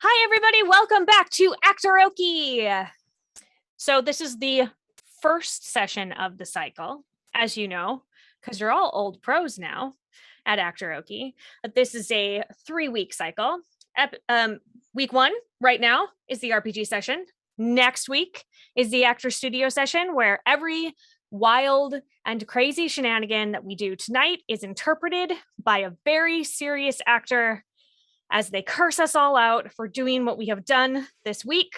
Hi, everybody. Welcome back to Actoroke. So this is the first session of the cycle, as you know, because you're all old pros now at Actoroke. This is a 3-week cycle. Week 1 right now is the RPG session. Next week is the Actor Studio session, where every wild and crazy shenanigan that we do tonight is interpreted by a very serious actor as they curse us all out for doing what we have done this week.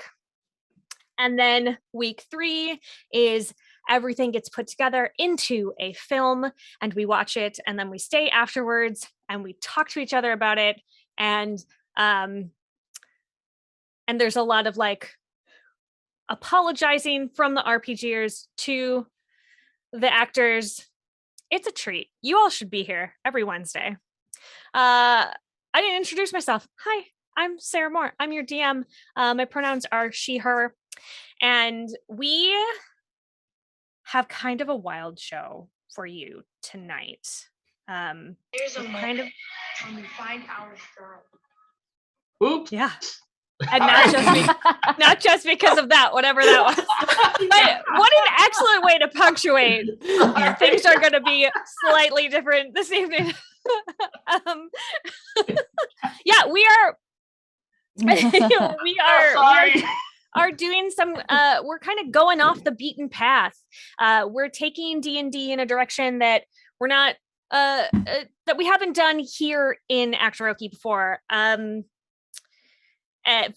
And then week 3 is everything gets put together into a film and we watch it, and then we stay afterwards and we talk to each other about it. And there's a lot of like apologizing from the RPGers to the actors. It's a treat. You all should be here every Wednesday. I didn't introduce myself. Hi, I'm Sarah Moore. I'm your DM. My pronouns are she, her. And we have kind of a wild show for you tonight. There's a kind of when we find our girl. Oops. Yeah. And not just because of that, whatever that was. But what an excellent way to punctuate. Things are going to be slightly different this evening. Yeah, we are doing some we're kind of going off the beaten path. We're taking D&D in a direction that we're not that we haven't done here in Actoroke before.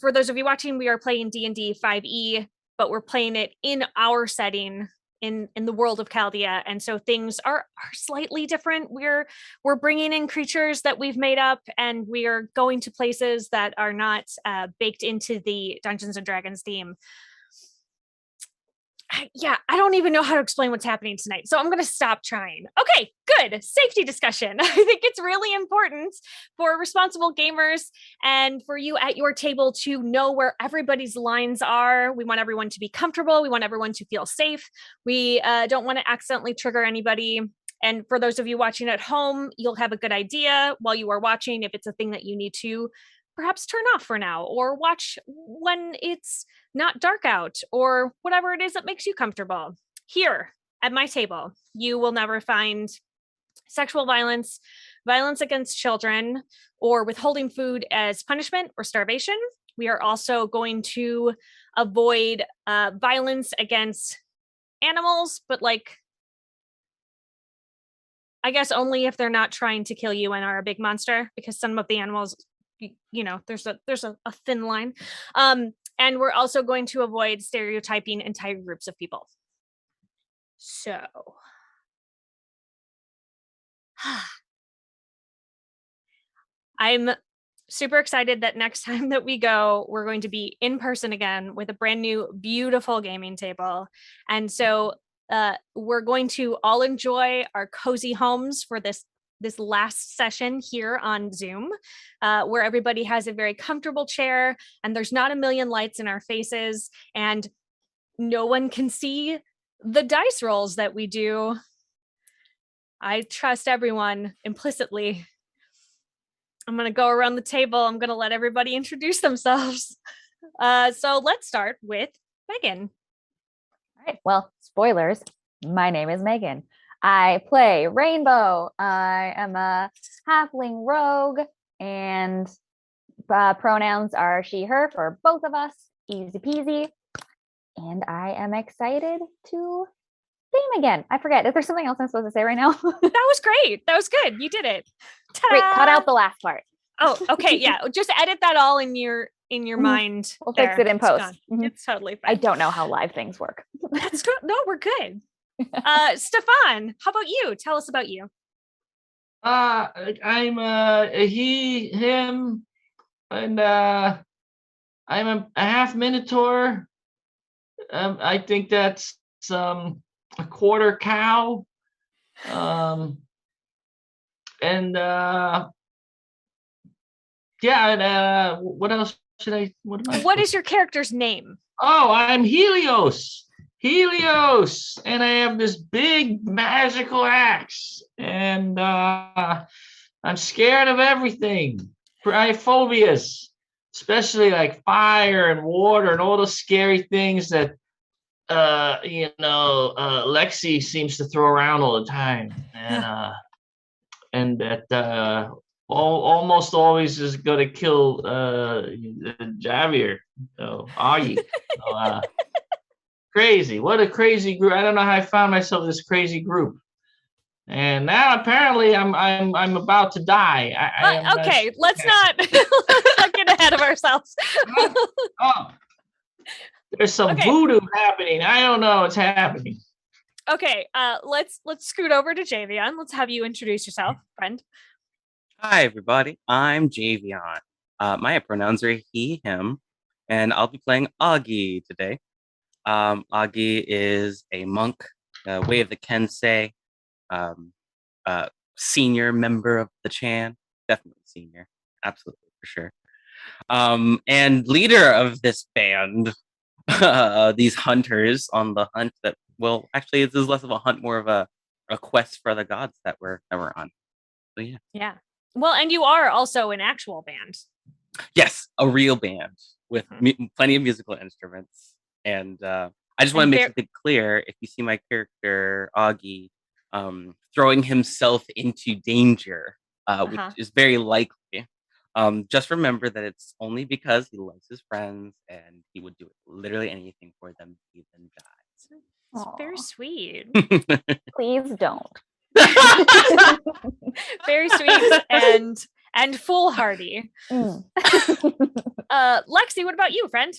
For those of you watching, we are playing D&D 5e, but we're playing it in our setting in the world of Chaldea, and so things are slightly different. We're bringing in creatures that we've made up, and we are going to places that are not baked into the Dungeons and Dragons theme. I don't even know how to explain what's happening tonight, so I'm going to stop trying. Okay, good. Safety discussion. I think it's really important for responsible gamers and for you at your table to know where everybody's lines are. We want everyone to be comfortable. We want everyone to feel safe. We don't want to accidentally trigger anybody. And for those of you watching at home, you'll have a good idea while you are watching if it's a thing that you need to perhaps turn off for now, or watch when it's not dark out, or whatever it is that makes you comfortable. Here at my table, you will never find sexual violence, violence against children, or withholding food as punishment or starvation. We are also going to avoid violence against animals, but like, I guess only if they're not trying to kill you and are a big monster, because some of the animals, you know, there's a thin line. And we're also going to avoid stereotyping entire groups of people. So I'm super excited that next time that we go, we're going to be in person again with a brand new, beautiful gaming table. And so we're going to all enjoy our cozy homes for this last session here on Zoom, where everybody has a very comfortable chair and there's not a million lights in our faces and no one can see the dice rolls that we do. I trust everyone implicitly. I'm going to go around the table. I'm going to let everybody introduce themselves. So let's start with Meagan. All right. Well, spoilers. My name is Meagan. I play Rainbow. I am a halfling rogue, and pronouns are she, her for both of us. Easy peasy. And I am excited to game again. I forget. Is there something else I'm supposed to say right now? That was great. That was good. You did it. Ta-da! Wait, cut out the last part. Oh, okay. Yeah. Just edit that all in your mind. We'll fix it in post. It's totally fine. I don't know how live things work. That's good. No, we're good. Stefan, how about you? Tell us about you. I'm a he, him, and I'm a half minotaur. I think that's a quarter cow. And what else should I? What is your character's name? Oh, I'm Helios. And I have this big magical axe, and I'm scared of everything. I have phobias. especially like fire and water and all those scary things that Lexi seems to throw around all the time, and that almost always is going to kill Javier, Aggee. Crazy! What a crazy group! I don't know how I found myself in this crazy group, and now apparently I'm about to die. Okay, let's not get ahead of ourselves. Oh, there's some voodoo happening. I don't know what's happening. Okay, let's scoot over to Javion. Let's have you introduce yourself, friend. Hi, everybody. I'm Javion. My pronouns are he, him, and I'll be playing Aggee today. Aggee is a monk, Way of the Kensei, senior member of the Chan, definitely senior, absolutely for sure, and leader of this band, these hunters on the hunt that, well, actually, this is less of a hunt, more of a quest for the gods that we're on. So yeah. Yeah. Well, and you are also an actual band. Yes, a real band with plenty of musical instruments. And I just want to make something clear. If you see my character, Aggee, throwing himself into danger, which is very likely, just remember that it's only because he loves his friends and he would do literally anything for them, even die. It's very sweet. Please don't. Very sweet and foolhardy. Lexi, what about you, friend?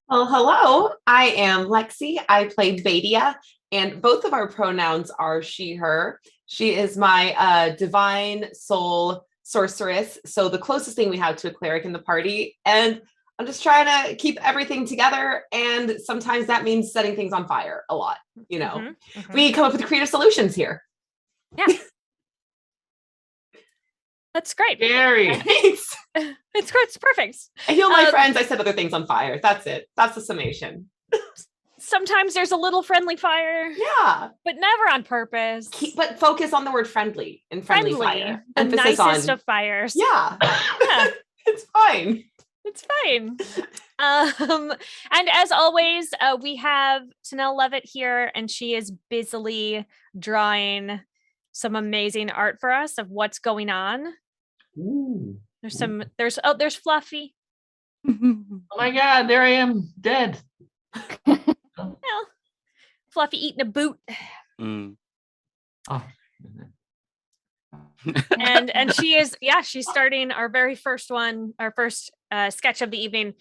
Well, hello. I am Lexi. I play Badia, and both of our pronouns are she, her. She is my divine soul sorceress, so the closest thing we have to a cleric in the party, and I'm just trying to keep everything together, and sometimes that means setting things on fire a lot. We come up with creative solutions here. Yeah. That's great. Gary. Thanks. It's perfect. I heal my friends. I set other things on fire. That's it. That's the summation. Sometimes there's a little friendly fire. Yeah. But never on purpose. But focus on the word friendly and friendly fire. The Emphasis nicest on, of fires. Yeah. It's fine. It's fine. And as always, we have Tinnel Lovitt here, and she is busily drawing some amazing art for us of what's going on. Ooh. There's Fluffy. Oh my God, there I am, dead. Well, Fluffy eating a boot. Mm. Oh. and she's starting our very first one, our first sketch of the evening,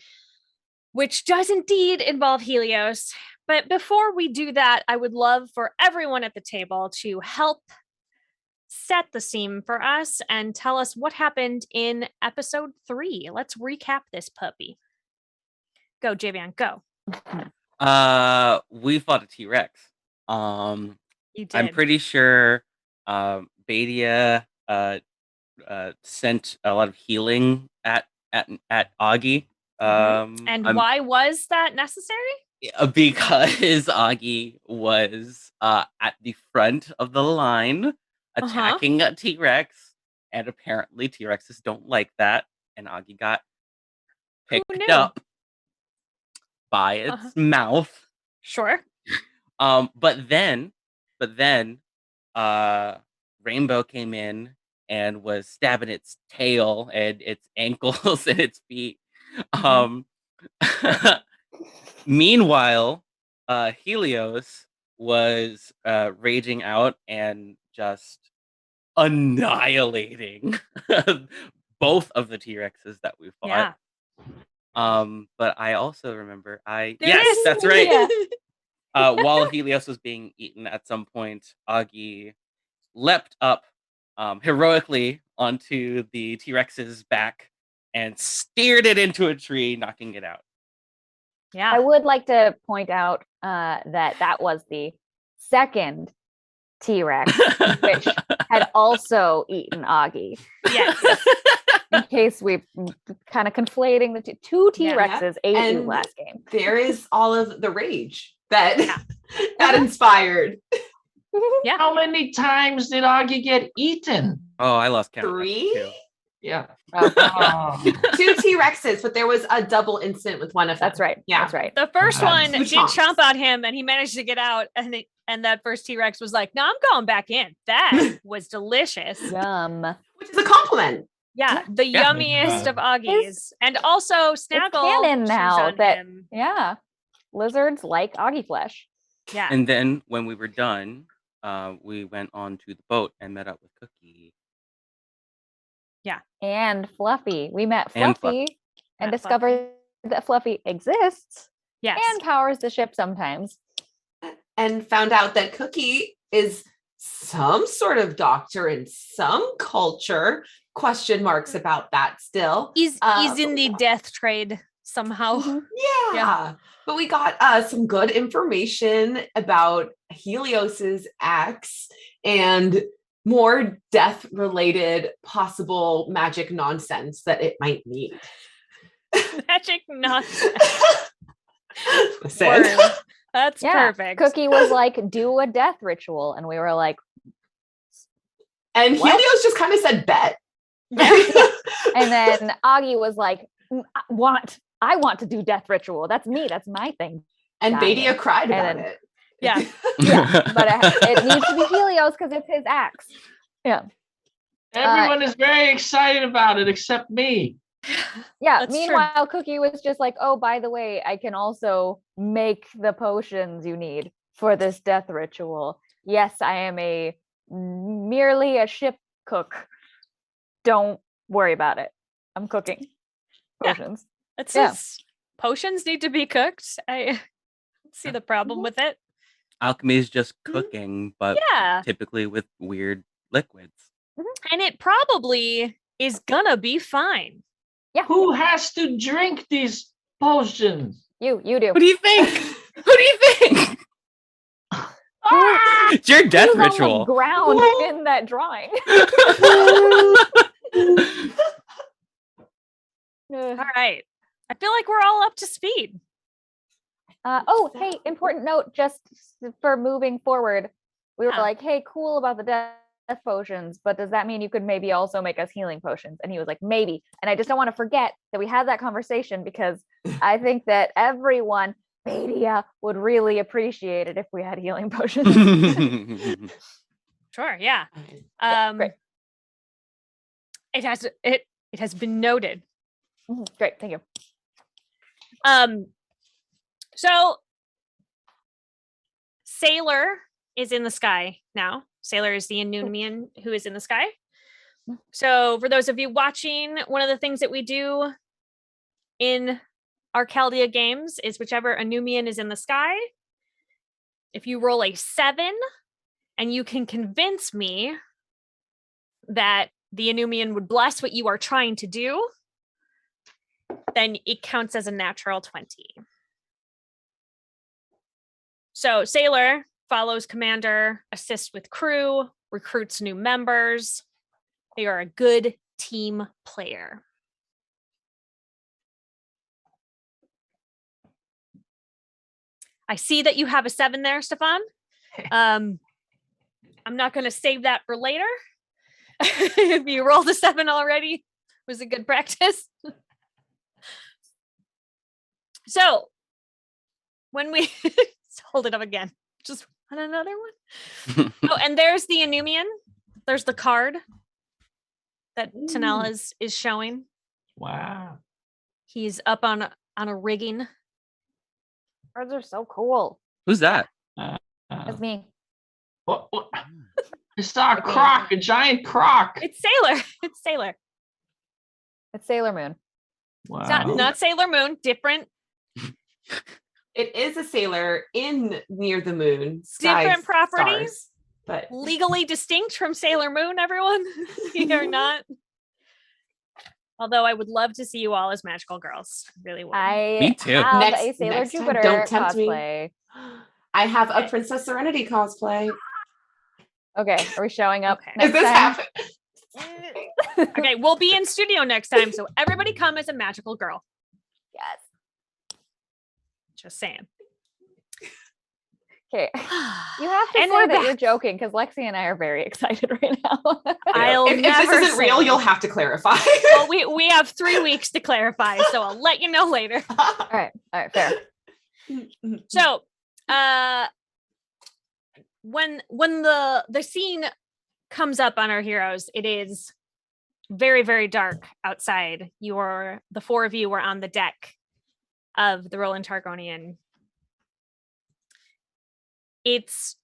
which does indeed involve Helios. But before we do that, I would love for everyone at the table to help set the scene for us and tell us what happened in episode 3. Let's recap this puppy. Go, Javion, go. We fought a T-Rex. You did. I'm pretty sure Badia sent a lot of healing at Aggee. And why was that necessary? Because Aggee was at the front of the line attacking a T-Rex, and apparently T-Rexes don't like that, and Aggee got picked up by its mouth. Sure. But then Rainbow came in and was stabbing its tail and its ankles and its feet. Meanwhile, Helios was raging out and just annihilating both of the T-Rexes that we fought. Yeah. But I also remember that's right. Yeah. While Helios was being eaten at some point, Aggee leapt up heroically onto the T-Rex's back and steered it into a tree, knocking it out. Yeah. I would like to point out that was the second T-Rex, which had also eaten Aggee. Yes. In case we kind of conflating the two T-Rexes ate you last game. There is all of the rage that inspired. Yeah. How many times did Aggee get eaten? Oh, I lost count. 3? Yeah. Oh, Oh. 2 T-Rexes, but there was a double incident with one of them. that's right. Yeah. That's right. The first Wow. one Two did chomps. chomp on him, and he managed to get out. And that first T-Rex was like, "No, I'm going back in. That was delicious." Yum. Which is a compliment. Yeah, the Yeah. yummiest of Aggies, and also Snaggle. canon chews now on that- him. Yeah. Lizards like Aggee flesh. Yeah, And then when we were done, we went on to the boat and met up with Cookie. And Fluffy. We met And Fluffy and Met discovered that Fluffy exists yes. and powers the ship sometimes. And found out that Cookie is some sort of doctor in some culture. Question marks about that still. He's in the death trade somehow. Mhm. Yeah. Yeah. But we got some good information about Helios's axe and more death-related possible magic nonsense that it might need. Magic nonsense. Listen. Word. That's Yeah. perfect. Cookie was like, do a death ritual. And we were like, And What? Helios just kind of said bet. and then Aggee was like, I want to do death ritual. That's me. That's my thing. And Got Badia it. cried And about then- it. Yeah. Yeah, but it needs to be Helios because it's his axe. Yeah. Everyone is very excited about it except me. Yeah. That's true. Meanwhile, Cookie was just like, oh, by the way, I can also make the potions you need for this death ritual. Yes, I am merely a ship cook. Don't worry about it. I'm cooking Yeah. potions. It Yeah. says potions need to be cooked. I see the problem with it. Alchemy is just cooking, but Yeah. typically with weird liquids. And it probably is gonna be fine. Who has to drink these potions? You do. What do you think? Who do you think? It's your death Who's on the ritual. ground in that drawing. All right. I feel like we're all up to speed. Oh, hey, important note just for moving forward. We were Yeah. like, hey, cool about the death potions, but does that mean you could maybe also make us healing potions? And he was like, maybe. And I just don't want to forget that we had that conversation because I think that everyone, Badia, would really appreciate it if we had healing potions. Sure, yeah. Yeah, great. It has been noted. Mhm, great, thank you. So Sailor is in the sky now. Sailor is the Anumian who is in the sky. So for those of you watching, one of the things that we do in our Chaldea games is whichever Anumian is in the sky, if you roll a 7 and you can convince me that the Anumian would bless what you are trying to do, then it counts as a natural 20. So Sailor follows Commander, assists with crew, recruits new members. They are a good team player. I see that you have a 7 there, Stefan. I'm not going to save that for later. If you rolled a 7 already, it was a good practice. So when we hold it up again, just on another one. Oh, and there's the Anumian. There's the card that Tinnel is showing. Wow. He's up on a rigging. Birds are so cool. Who's that? That's me. What? I saw a croc, a giant croc. It's Sailor. It's Sailor. It's Sailor Moon. Wow. It's not Sailor Moon. Different. It is a sailor in near the moon. Skies, Different properties. stars, but Legally distinct from Sailor Moon, everyone. You're not. Although I would love to see you all as magical girls. Really would. I Me too. have Next- a Sailor next time, Jupiter don't tempt me. cosplay. I have a Princess Serenity cosplay. Okay, are we showing up Okay. next Is this time? happening? Okay, we'll be in studio next time, so everybody come as a magical girl. Yes. Just saying. Okay. You have to And say we're that you're back. joking because Lexi and I are very excited right now. I'll If never this isn't real, say. you'll have to clarify. Well, we have 3 weeks to clarify, so I'll let you know later. All right, fair. So, when the scene comes up on our heroes, it is very, very dark outside. The 4 of you were on the deck of the Roland Targonian. It's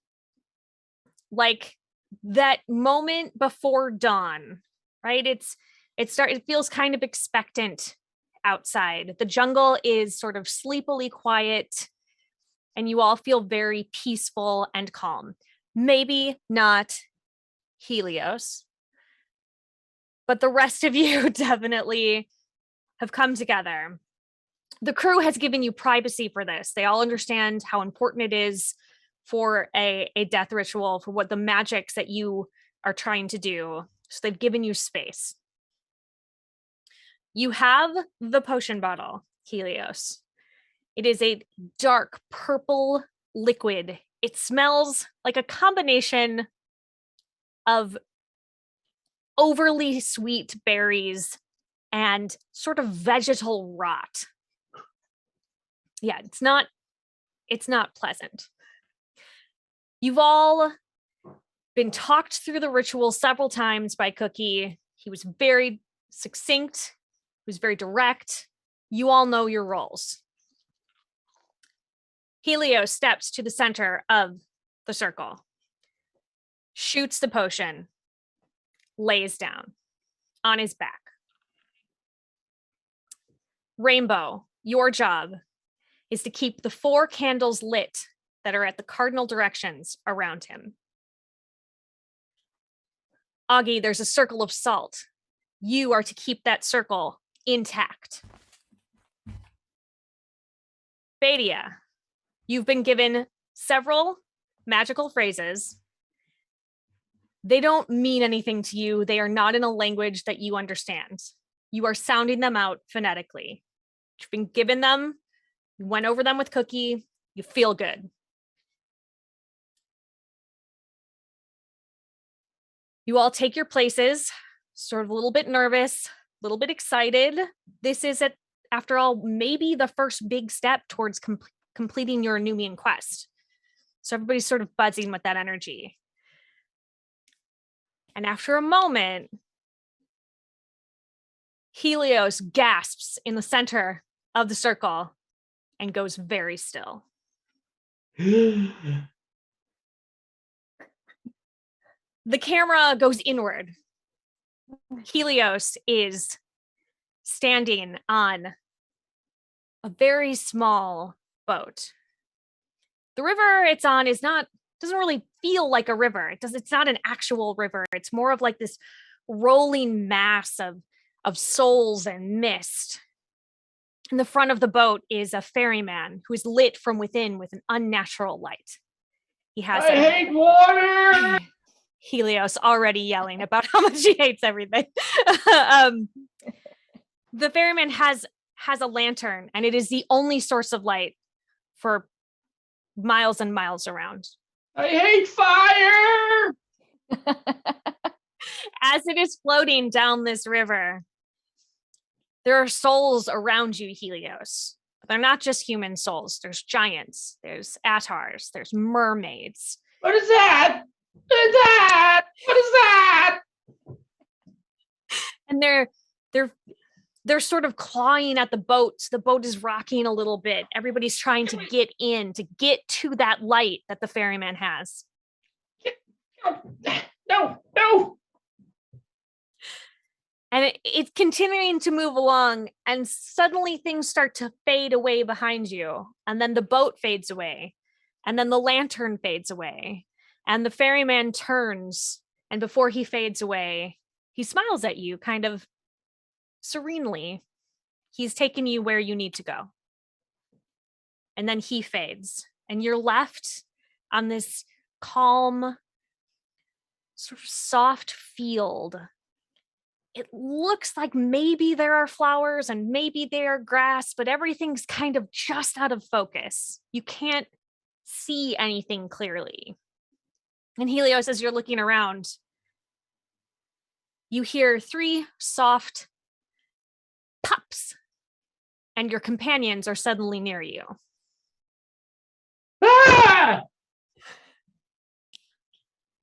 like that moment before dawn, right? It feels kind of expectant outside. The jungle is sort of sleepily quiet, and you all feel very peaceful and calm. Maybe not Helios, but the rest of you definitely have come together. The crew has given you privacy for this. They all understand how important it is for a death ritual, for what the magics that you are trying to do. So they've given you space. You have the potion bottle, Helios. It is a dark purple liquid. It smells like a combination of overly sweet berries and sort of vegetal rot. Yeah, it's not pleasant. You've all been talked through the ritual several times by Cookie. He was very succinct. He was very direct. You all know your roles. Helios steps to the center of the circle, shoots the potion, lays down on his back. Rainbow, your job is to keep the 4 candles lit that are at the cardinal directions around him. Aggee, there's a circle of salt. You are to keep that circle intact. Badia, you've been given several magical phrases. They don't mean anything to you. They are not in a language that you understand. You are sounding them out phonetically. You've been given them. You went over them with Cookie. You feel good. You all take your places, sort of a little bit nervous, a little bit excited. This is, after all, maybe the first big step towards completing your Anumian quest. So everybody's sort of buzzing with that energy. And after a moment, Helios gasps in the center of the circle and goes very still. The camera goes inward. Helios is standing on a very small boat. The river it's on doesn't really feel like a river. It's not an actual river. It's more of like this rolling mass of souls and mist. In the front of the boat is a ferryman who is lit from within with an unnatural light. He has I hate water. Helios already yelling about how much he hates everything. The ferryman has a lantern, and it is the only source of light for miles and miles around. I hate fire. As it is floating down this river, there are souls around you, Helios. But they're not just human souls. There's giants, there's atars, there's mermaids. What is that? What is that? What is that? And they're sort of clawing at the boat. The boat is rocking a little bit. Everybody's trying to get to that light that the ferryman has. No. And it's continuing to move along, and suddenly things start to fade away behind you. And then the boat fades away, and then the lantern fades away, and the ferryman turns, and before he fades away, he smiles at you kind of serenely. He's taken you where you need to go. And then he fades, and you're left on this calm, sort of soft field. It looks like maybe there are flowers and maybe they are grass, but everything's kind of just out of focus. You can't see anything clearly. And Helios, as you're looking around, you hear 3 soft pops, and your companions are suddenly near you. Ah!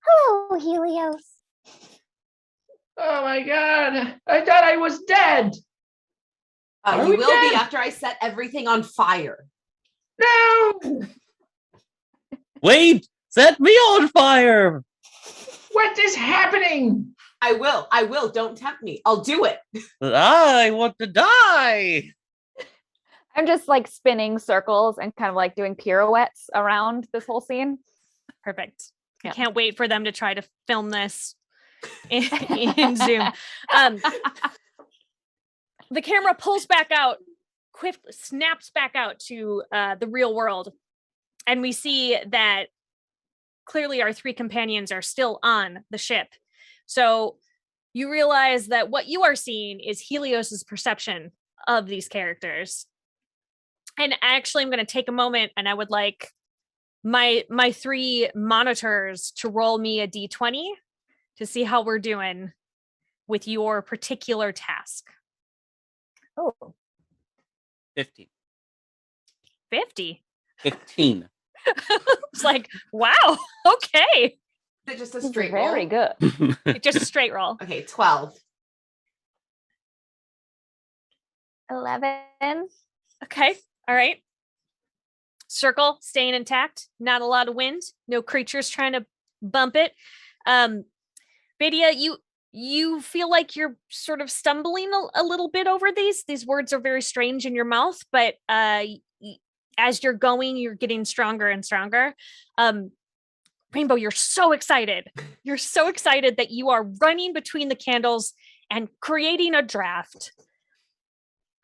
Hello, Helios. Oh my God. I thought I was dead. Are You we will dead? be after I set everything on fire. No. Wait, set me on fire. What is happening? I will. Don't tempt me. I'll do it. I want to die. I'm just like spinning circles and kind of like doing pirouettes around this whole scene. Perfect. Yeah. I can't wait for them to try to film this in Zoom. The camera pulls back out, snaps back out to the real world. And we see that clearly our 3 companions are still on the ship. So you realize that what you are seeing is Helios's perception of these characters. And actually, I'm going to take a moment, and I would like my 3 monitors to roll me a d20 to see how we're doing with your particular task. Oh, 15. 50. 15. It's like, wow, okay. Is it just a this is straight very roll? good. Just a straight roll. Okay, 12. 11. Okay. All right. Circle staying intact. Not a lot of wind. No creatures trying to bump it. Badia, you feel like you're sort of stumbling a little bit over these. These words are very strange in your mouth, but as you're going, you're getting stronger and stronger. Rainbow, you're so excited. You're so excited that you are running between the candles and creating a draft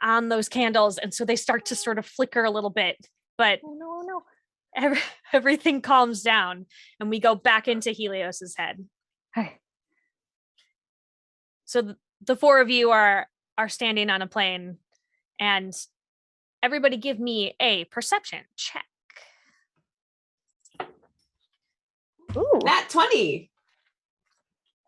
on those candles. And so they start to sort of flicker a little bit, but Oh, no. everything calms down and we go back into Helios's head. Hey. So the 4 of you are standing on a plane, and everybody give me a perception check. Ooh. Nat 20.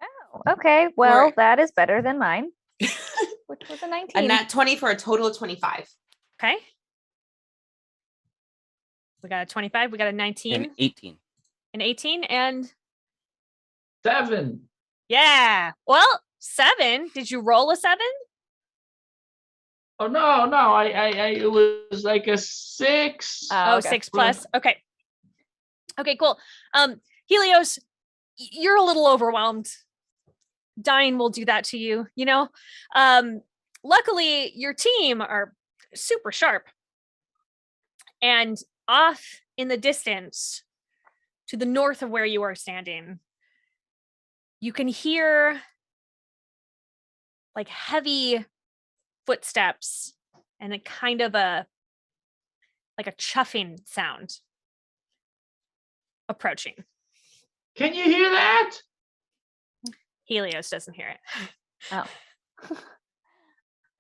Oh, okay. Well, Right. that is better than mine, which was a 19. A nat 20 for a total of 25. Okay. We got a 25. We got a 19, And 18. an 18, and 7. yeah. Well, 7. Did you roll a 7? Oh no, I it was like a 6. Oh, okay. 6 plus. Okay. Okay, cool. Helios, you're a little overwhelmed. Dying will do that to you, you know? Luckily, your team are super sharp. And off in the distance, to the north of where you are standing, you can hear like heavy footsteps and a kind of a chuffing sound approaching. Can you hear that? Helios doesn't hear it. Oh.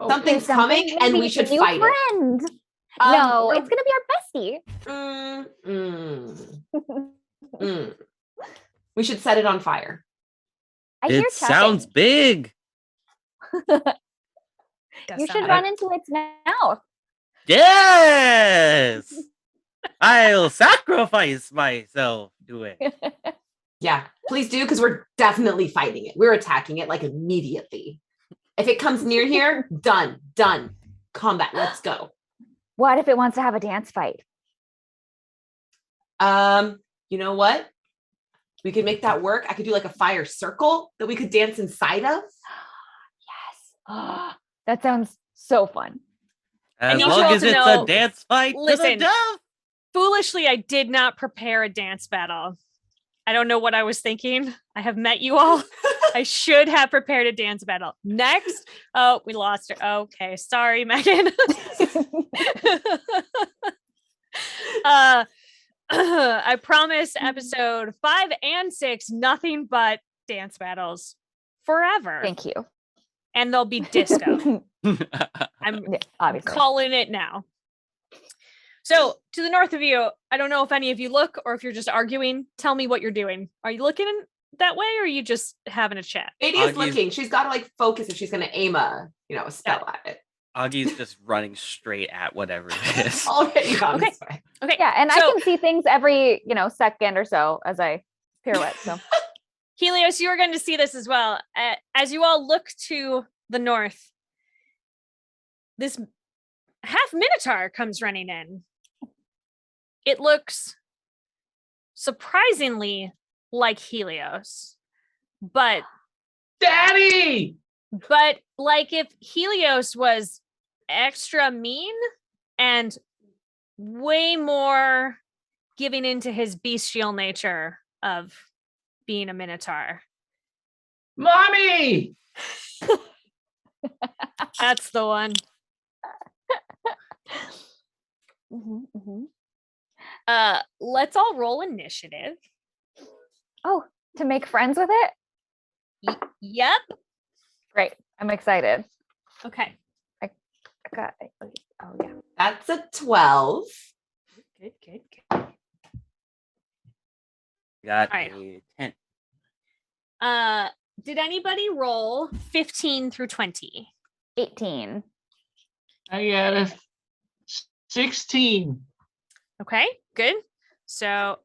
Oh, Something's coming and we should new fight it. friend. No, we're- it's gonna be our bestie. We should set it on fire. I hear It sounds chuffing. big. Does You sound should like- run into its mouth. Yes. I'll sacrifice myself to it. Yeah, please do, because we're definitely fighting it. We're attacking it like immediately. If it comes near here, done. Combat, let's go. What if it wants to have a dance fight? You know what? We could make that work. I could do like a fire circle that we could dance inside of. Yes. Oh, that sounds so fun. I As need you long all as to it's know- a dance fight to Listen. the death. Foolishly, I did not prepare a dance battle. I don't know what I was thinking. I have met you all. I should have prepared a dance battle. Next. Oh, we lost her. Okay. Sorry, Meagan. I promise episode 5 and 6, nothing but dance battles forever. Thank you. And there'll be disco. I'm Yeah, obviously. calling it now. So to the north of you, I don't know if any of you look or if you're just arguing. Tell me what you're doing. Are you looking that way or are you just having a chat? Aggie's Aggie's- looking. She's got to like focus if she's going to aim a spell at it. Aggie's just running straight at whatever it is. Already on Okay. this way. Okay. Yeah, and I so- can see things every, second or so as I pirouette. So Helios, you are going to see this as well. As you all look to the north, this half minotaur comes running in. It looks surprisingly like Helios, but Daddy! like if Helios was extra mean and way more giving into his bestial nature of being a minotaur. Mommy! That's the one. Let's all roll initiative. Oh, to make friends with it? Yep. Great. I'm excited. Okay. I got oh yeah. That's a 12. Good. Got Alright. a 10. Did anybody roll 15 through 20? 18. I got a 16. Okay, good. So,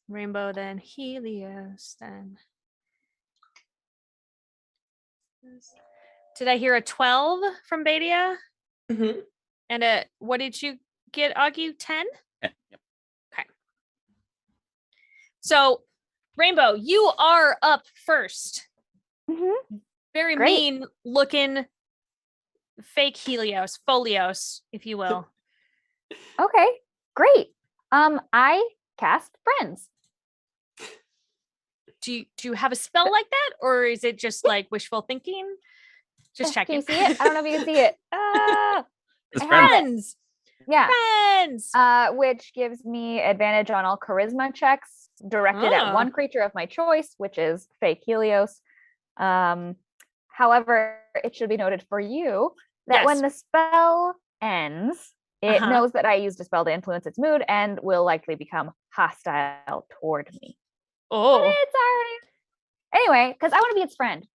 Rainbow, then Helios, then. Did I hear a 12 from Badia? Mm-hmm. And what did you get, Aggee? 10? 10. Yep. So, Rainbow, you are up first. Very Great. mean looking fake Helios, Folios, if you will. Okay, great. I cast friends. Do you have a spell like that, or is it just like wishful thinking? Just Can checking. you see it? I don't know if you can see it. It's I have friends. it. Friends, Yeah. friends. Which gives me advantage on all charisma checks directed Ah. at one creature of my choice, which is fake Helios. However, it should be noted for you that when the spell ends, it knows that I used a spell to influence its mood and will likely become hostile toward me. Oh, It's already anyway, because I want to be its friend.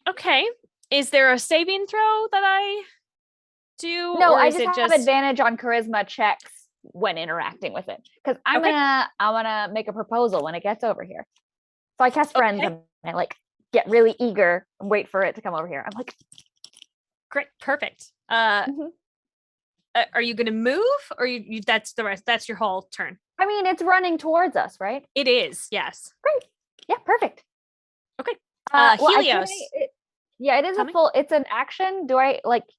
okay. Is there a saving throw that I do? No, or I is just it have advantage on charisma checks when interacting with it. Because I wanna make a proposal when it gets over here. So I cast friends Okay. and I like get really eager and wait for it to come over here. I'm like, Great, perfect. Mhm. Are you going to move, or you? That's the rest. That's your whole turn. I mean, it's running towards us, right? It is, yes. Yeah, perfect. Okay. Well, Helios. Yeah, it is Tell a me. full. It's an action.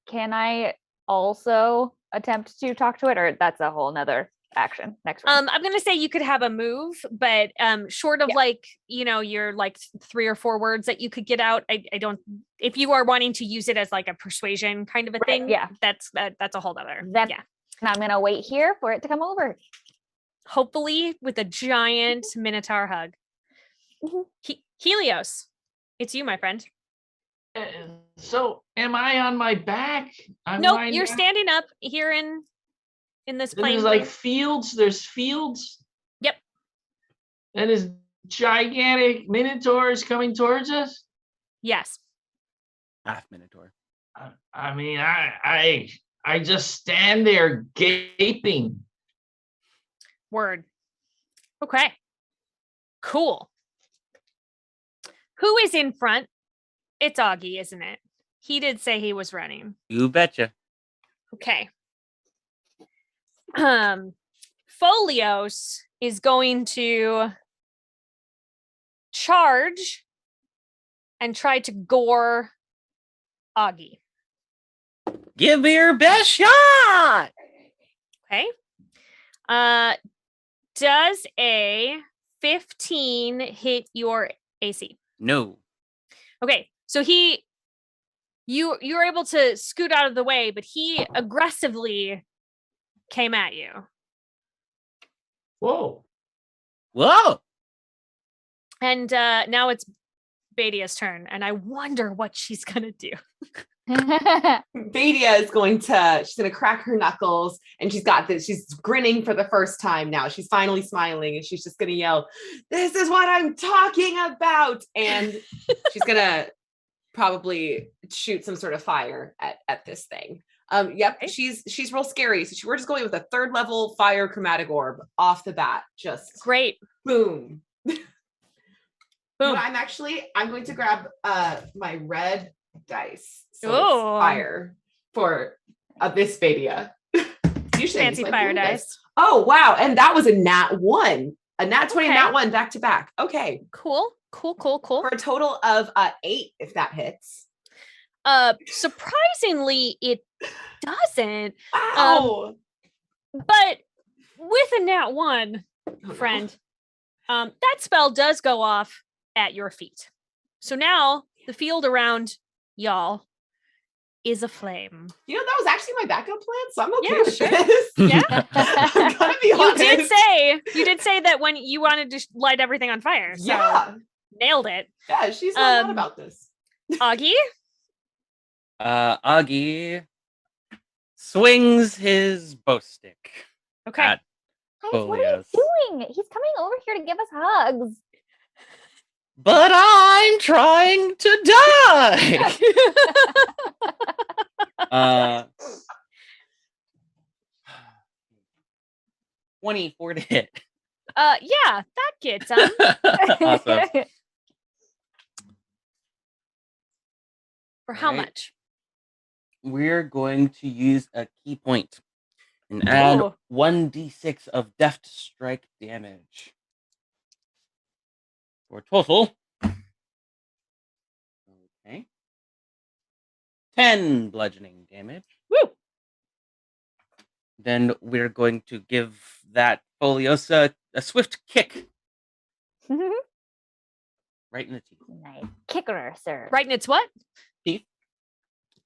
Can I also attempt to talk to it, or that's a whole nother action next round? I'm gonna say you could have a move, but short of Yeah. like your like 3 or 4 words that you could get out. I don't. If you are wanting to use it as like a persuasion kind of a Right, thing, yeah. that's a whole other. Then- Yeah. And I'm gonna wait here for it to come over. Hopefully with a giant minotaur hug. Mhm. Helios, it's you, my friend. So am I on my back? I'm Nope, lying you're down? standing up here in this plane. There's like fields. There's fields. Yep. And there's gigantic minotaurs coming towards us. Yes. Half Minotaur. I mean, I just stand there gaping. Word. Okay. Cool. Who is in front? It's Aggee, isn't it? He did say he was running. You betcha. Okay. Folios is going to charge and try to gore Aggee. Give me your best shot. Okay. Does a 15 hit your AC? No. Okay. So you're able to scoot out of the way, but he aggressively came at you. Whoa. Whoa. And now it's Badia's turn, and I wonder what she's gonna do. Badia is she's gonna crack her knuckles, and she's got this, she's grinning for the first time now. She's finally smiling, and she's just gonna yell, "This is what I'm talking about!" And she's gonna probably shoot some sort of fire at this thing. Yep, she's real scary. So we're just going with a 3rd level fire chromatic orb off the bat. Just great. Boom. Boom. I'm going to grab my red dice. So it's fire for this Badia. Usually fancy fire dice. Oh wow, and that was a nat 1. A nat 20, nat 1 back to back. Okay. Cool. For a total of 8 if that hits. Surprisingly, it doesn't. Wow. But with a nat 1, friend, that spell does go off at your feet. So now the field around y'all is aflame. You know, that was actually my backup plan, so I'm okay with sure. this. Yeah. I'm gonna be honest. You did say that when you wanted to light everything on fire. So Yeah. nailed it. Yeah, she's not mad about this. Aggee? Aggee swings his bow stick. Okay. At Guys, what are you Folios. doing? He's coming over here to give us hugs. But I'm trying to die. 24 to hit. Yeah, that gets him. Awesome. For how Right. much? We're going to use a key point and add Ooh. 1d6 of deft strike damage. For a total. Okay. 10 bludgeoning damage. Woo! Then we're going to give that Foliosa a swift kick right in the teeth. Nice. Kicker, sir. Right in its what? Teeth.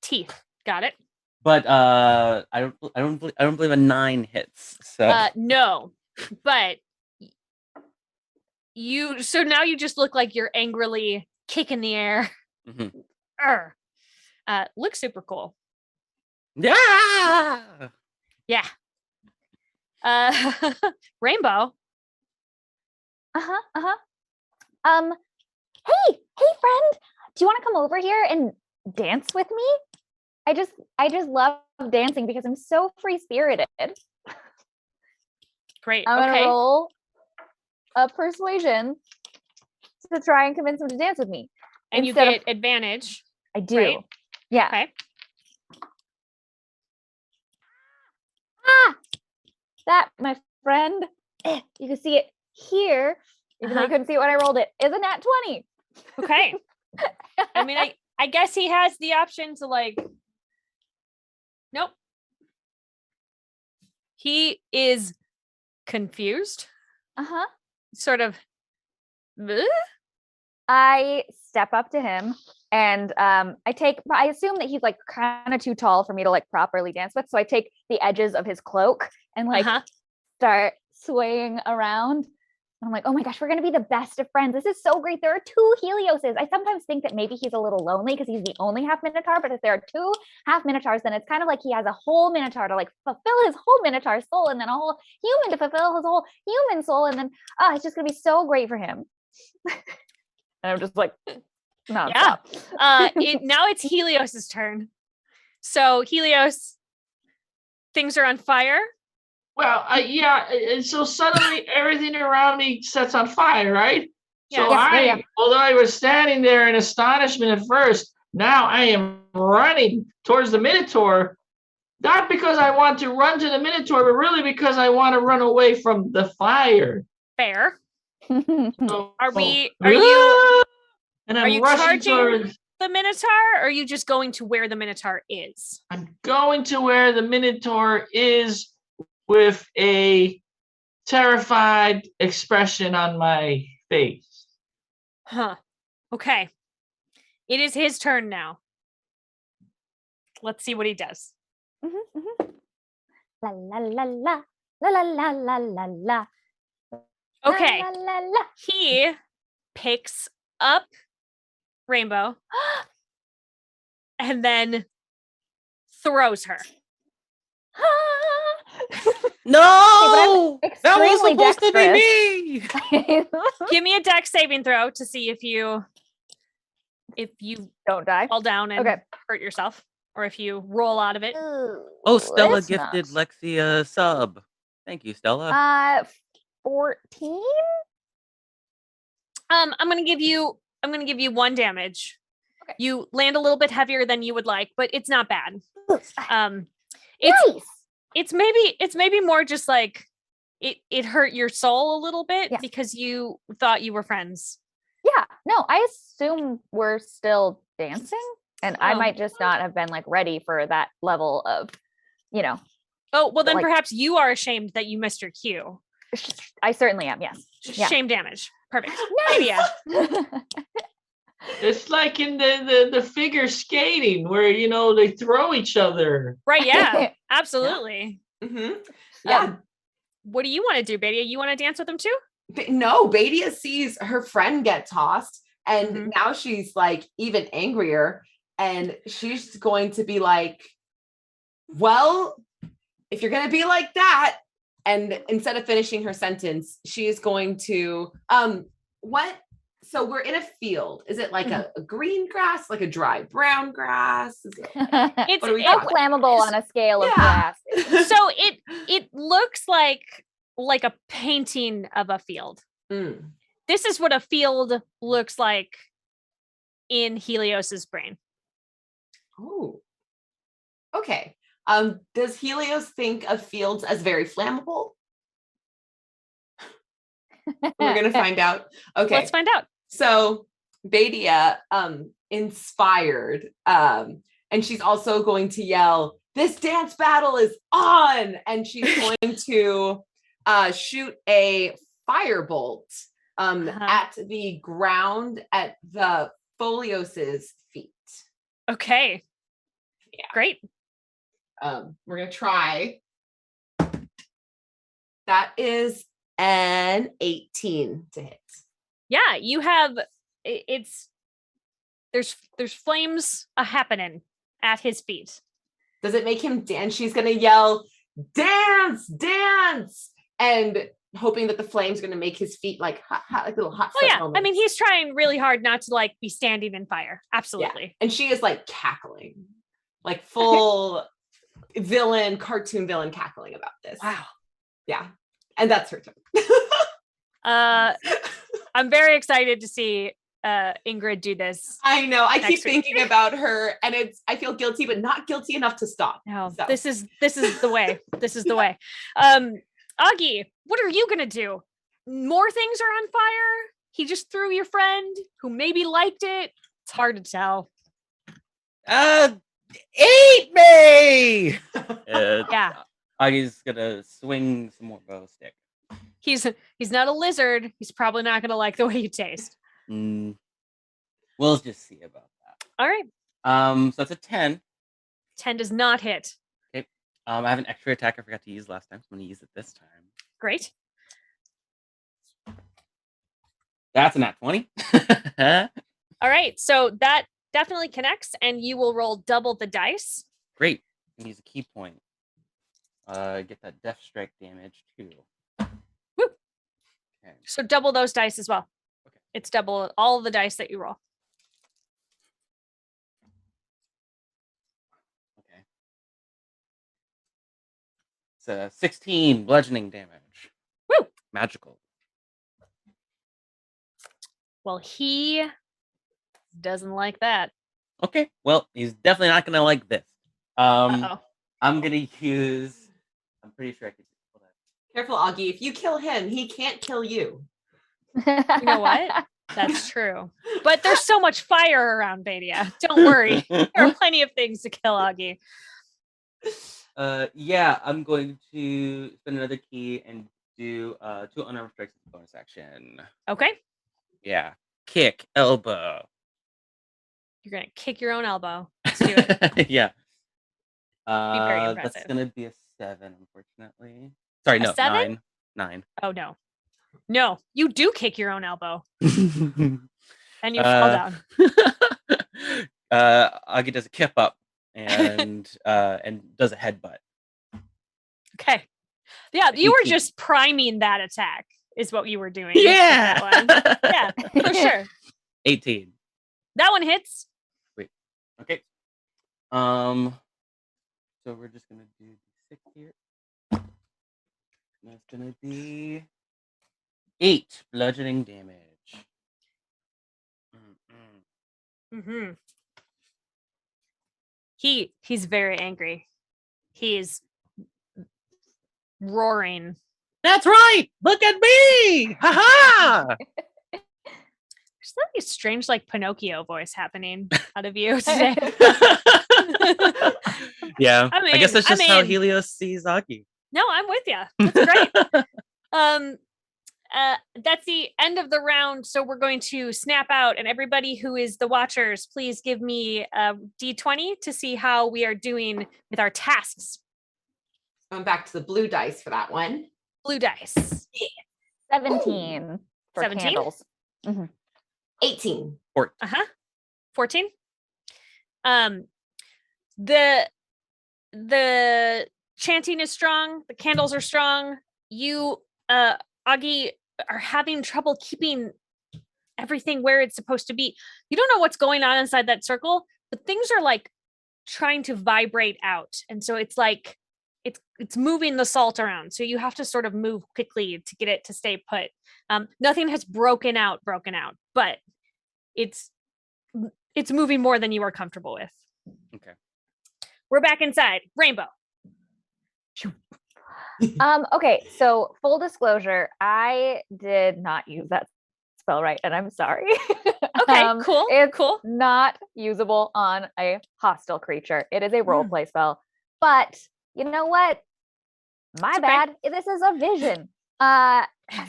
Teeth. Got it. But I don't believe a 9 hits. So No. But so now you just look like you're angrily kicking the air. Mhm. Looks super cool. Yeah. Yeah. Rainbow. Hey, friend, do you want to come over here and dance with me? I just love dancing because I'm so free spirited. Great. I'm okay. gonna roll a persuasion to try and convince him to dance with me. And you Instead get advantage. I do. right? Yeah. Okay. That, my friend, you can see it here. Even though you couldn't see it when I rolled it, is a nat 20. Okay. I mean, I guess he has the option to nope. He is confused. Sort of. "Bleh?" I step up to him and I assume that he's kind of too tall for me to properly dance with. So I take the edges of his cloak and start swaying around. And I'm like, oh my gosh, we're going to be the best of friends. This is so great. There are 2 Helioses. I sometimes think that maybe he's a little lonely because he's the only half Minotaur, but if there are 2 half Minotaurs, then it's kind of like he has a whole Minotaur to fulfill his whole Minotaur soul, and then a whole human to fulfill his whole human soul. And then, it's just going to be so great for him. And I'm just nonstop. Yeah. Now it's Helios's turn. So Helios, things are on fire. Well, yeah. And so suddenly everything around me sets on fire, right? Yeah. So although I was standing there in astonishment at first, now I am running towards the Minotaur. Not because I want to run to the Minotaur, but really because I want to run away from the fire. Fair. So, Are you And are I'm you rushing charging towards. the Minotaur, or are you just going to where the Minotaur is? I'm going to where the Minotaur is with a terrified expression on my face. Huh. Okay. It is his turn now. Let's see what he does. La la la la la la la la la la. Okay. La, la, la. He picks up Rainbow and then throws her. No, Hey, that was extremely supposed to be me. Give me a dex saving throw to see if you Don't die. fall down and Okay. hurt yourself, or if you roll out of it. Oh, Stella It's gifted not. Lexi a sub. Thank you, Stella. 14. I'm gonna give you 1 damage. Okay. You land a little bit heavier than you would like, but it's not bad. It's Nice. it's maybe more just like it hurt your soul a little bit Yeah. because you thought you were friends. Yeah. No, I assume we're still dancing, and I Oh. might just not have been like ready for that level of, Oh, well then Like- perhaps you are ashamed that you missed your cue. I certainly am. Yes. Yeah. Shame damage. Perfect. Nice. Idea. It's like in the figure skating where they throw each other. Right, yeah. Absolutely. Mm-hmm. Yeah. What do you want to do, Badia? You want to dance with him too? No, Badia sees her friend get tossed, and Mhm. now she's like even angrier, and she's going to be like, well, if you're going to be like that, and instead of finishing her sentence, she is going to what? So we're in a field. Is it like a green grass, like a dry brown grass? Is it It's What are we How talking? flammable on a scale of Yeah. grass? so it looks like a painting of a field. Mm. This is what a field looks like in Helios's brain. Oh. Okay. Does Helios think of fields as very flammable? We're gonna find out. Okay. Let's find out. So Badia inspired, and she's also going to yell, "This dance battle is on!" And she's going to shoot a firebolt at the ground at the Folios's feet. Okay. Yeah. Great. We're gonna try. That is an 18 to hit. Yeah, you have there's flames happening at his feet. Does it make him dance? She's gonna yell, "Dance, dance!" and hoping that the flame's gonna make his feet like hot, like little hot. Oh yeah, I mean he's trying really hard not to like be standing in fire. Absolutely. And she is like cackling, like full cartoon villain cackling about this. Wow. Yeah, and that's her turn. I'm very excited to see Ingrid do this. I know. I Next keep week. thinking about her, and I feel guilty, but not guilty enough to stop. No, So. this is the way. This is the way. Aggee, what are you gonna do? More things are on fire. He just threw your friend who maybe liked it. It's hard to tell. Eat me! Yeah. Aggie's gonna swing some more bow stick. He's not a lizard. He's probably not gonna like the way you taste. We'll just see about that. All right. So that's a 10. 10 does not hit. I have an extra attack I forgot to use last time, so I'm gonna use it this time. Great. That's a nat 20. All right. So that definitely connects, and you will roll double the dice. Great. And use a key point. Get that death strike damage too. Woo. Okay. So double those dice as well. Okay. It's double all the dice that you roll. Okay. It's a 16 bludgeoning damage. Woo! Magical. Well, he doesn't like that. Okay. Well, he's definitely not gonna like this. Uh-oh. I'm gonna use. I'm pretty sure I could. Hold on. Careful, Aggee. If you kill him, he can't kill you. You know what? That's true. But there's so much fire around Badia. Don't worry. There are plenty of things to kill Aggee. Yeah, I'm going to spend another key and do 2 unarmed strikes as a bonus action. Okay. Yeah. Kick, elbow. You're gonna kick your own elbow. Let's do it. Yeah. very That's impressive. gonna be a 7, unfortunately. Sorry, A no, 7? 9. Oh no. No, you do kick your own elbow 9. and you fall down. Aggee does a kip up and does a headbutt. Okay. Yeah, you were 18. just priming that attack is what you were doing. with Yeah. that one. Yeah, for sure. 18. That one hits. Okay. So we're just gonna do 6 here. That's gonna be 8 bludgeoning damage. Mm-hmm. He's very angry. He's roaring. That's right. Look at me. Ha There's something strange like Pinocchio voice happening out of you today. ha. Yeah. I guess that's just how in. Helios sees Aggee. No, I'm with you. That's great. That's the end of the round. So we're going to snap out, and everybody who is the watchers, please give me a D20 to see how we are doing with our tasks. Going back to the blue dice for that one. Blue dice. 17 for 17? candles. 18. 14. The chanting is strong. The candles are strong. You, Aggee, are having trouble keeping everything where it's supposed to be. You don't know what's going on inside that circle, but things are like trying to vibrate out. And so it's like it's moving the salt around. So you have to sort of move quickly to get it to stay put. Nothing has broken out, but it's moving more than you are comfortable with. Okay. We're back inside. Rainbow. Okay, so full disclosure, I did not use that spell right, and I'm sorry. Okay, cool. It's cool. not usable on a hostile creature. It is a role play spell. But you know what? My bad. This is a vision.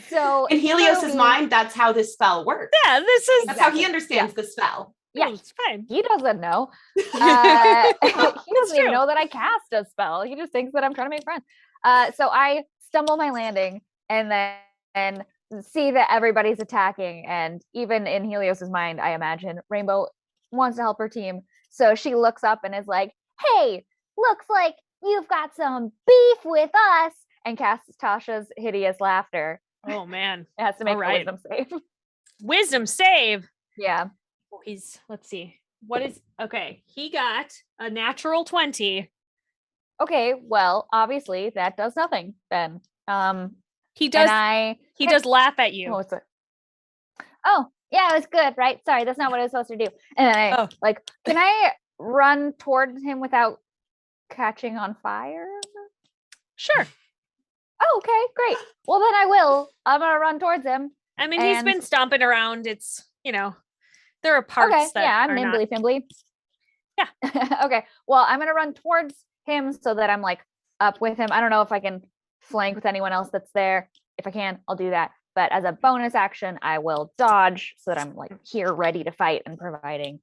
So In Helios's mind, that's how this spell works. Yeah, That's how he understands the spell. Yeah, it's fine. He doesn't know. He doesn't even true. know that I cast a spell. He just thinks that I'm trying to make friends. So I stumble my landing and then see that everybody's attacking. And even in Helios's mind, I imagine Rainbow wants to help her team. So she looks up and is like, "Hey, looks like you've got some beef with us," and casts Tasha's hideous laughter. Oh man. It has to make a Alright. wisdom save. Wisdom save. Yeah. Let's see. Okay. He got a natural 20. Okay, well, obviously that does nothing then. He does and he does laugh at you. What's it? Oh, yeah, it was good, right? Sorry, that's not what I was supposed to do. And then I can I run towards him without catching on fire? Sure. Oh, okay, great. Well, then I will. I'm gonna run towards him. I mean, he's been stomping around. It's, there are parts that I'm are nimbly fimbly. Yeah. Okay. Well, I'm gonna run towards him so that I'm like up with him. I don't know if I can flank with anyone else that's there. If I can, I'll do that. But as a bonus action, I will dodge so that I'm like here ready to fight and providing,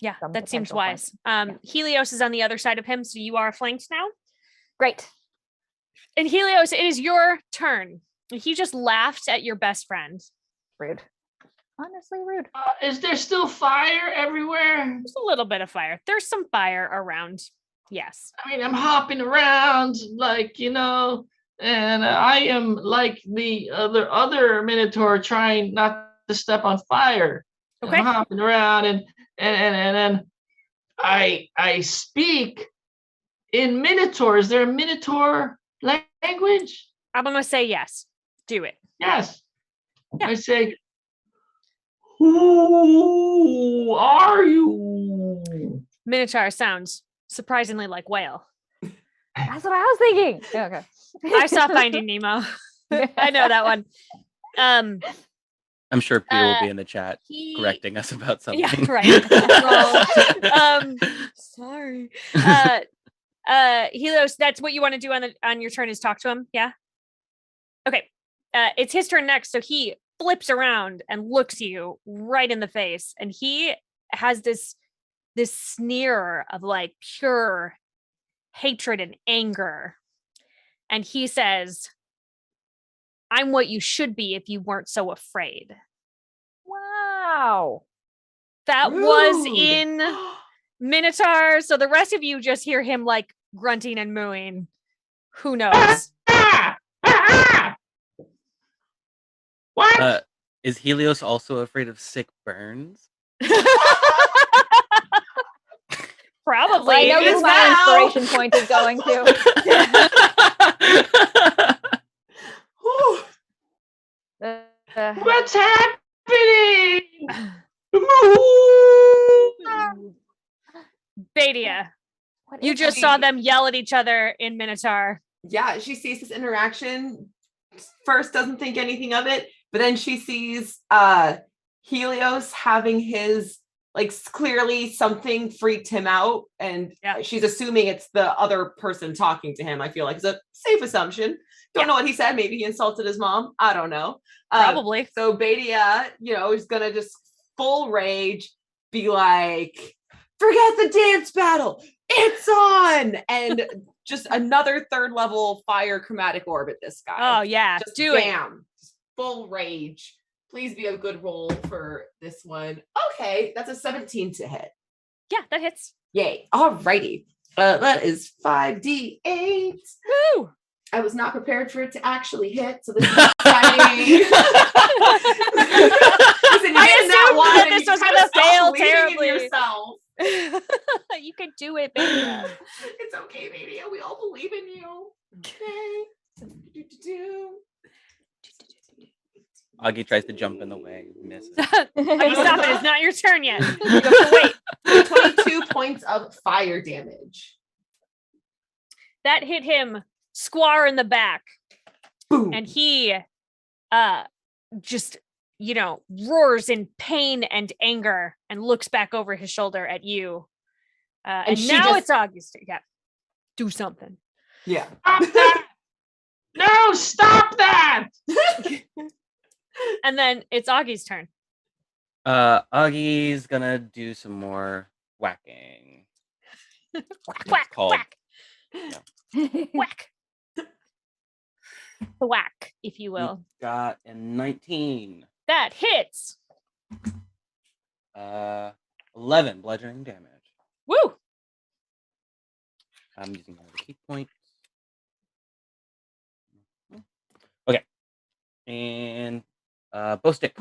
Yeah, some that seems potential wise. Helios is on the other side of him, so you are flanked now. Great. And Helios, it is your turn. He just laughed at your best friend. Rude. Honestly, rude. Is there still fire everywhere? There's a little bit of fire. There's some fire around. Yes. I mean, I'm hopping around and I am like the other Minotaur trying not to step on fire. Okay. I'm hopping around and then I speak in Minotaur. Is there a Minotaur language? I'm gonna say yes. Do it. Yes. Yeah. I say, "Who are you?" Minotaur sounds surprisingly like whale. That's what I was thinking. Okay. I saw Finding Nemo. I know that one. I'm sure Peter will be in the chat correcting us about something. Yeah, right. Wrong. Sorry. Helios, that's what you want to do on your turn is talk to him. Yeah. Okay. It's his turn next. So he flips around and looks you right in the face. And he has this sneer of like pure hatred and anger. And he says, "I'm what you should be if you weren't so afraid." Wow. That was in Minotaur. So the rest of you just hear him like grunting and mooing. Who knows? What? Is Helios also afraid of sick burns? Probably. Well, I know It who is my now. inspiration point is going to. What's happening? Badia, What you is just that? saw them yell at each other in Minotaur. Yeah, she sees this interaction. First, doesn't think anything of it, but then she sees Helios having his clearly something freaked him out, and she's assuming it's the other person talking to him. I feel like it's a safe assumption. Don't know what he said. Maybe he insulted his mom. I don't know. Probably. So Badia, is gonna just full rage, be like, "Forget the dance battle. It's on!" And just another third level fire chromatic orb at this guy. Oh yeah, Just do it. bam. Just full rage. Please be a good roll for this one. Okay, that's a 17 to hit. Yeah, that hits. Yay. Alrighty. That is 5d8. Woo! I was not prepared for it to actually hit, so this is exciting. Listen, you I did assumed one, that and this you was gotta gonna stop fail believing in terribly. yourself. You could do it, baby. It's okay, baby. We all believe in you. Okay. Aggee tries to jump in the way, misses. Stop it. It's not your turn yet. You have to wait. 22 points of fire damage. That hit him square in the back. Boom. And he just, roars in pain and anger and looks back over his shoulder at you. And now it's August. Yeah. Do something. Yeah. Stop that! No, stop that! And then it's Augie's turn. Aggee's gonna do some more whacking. Whack, called- whack. Whack. The whack, if you will. Got a 19. That hits. 11 bludgeoning damage. Woo! I'm using another key point. Okay. And bow stick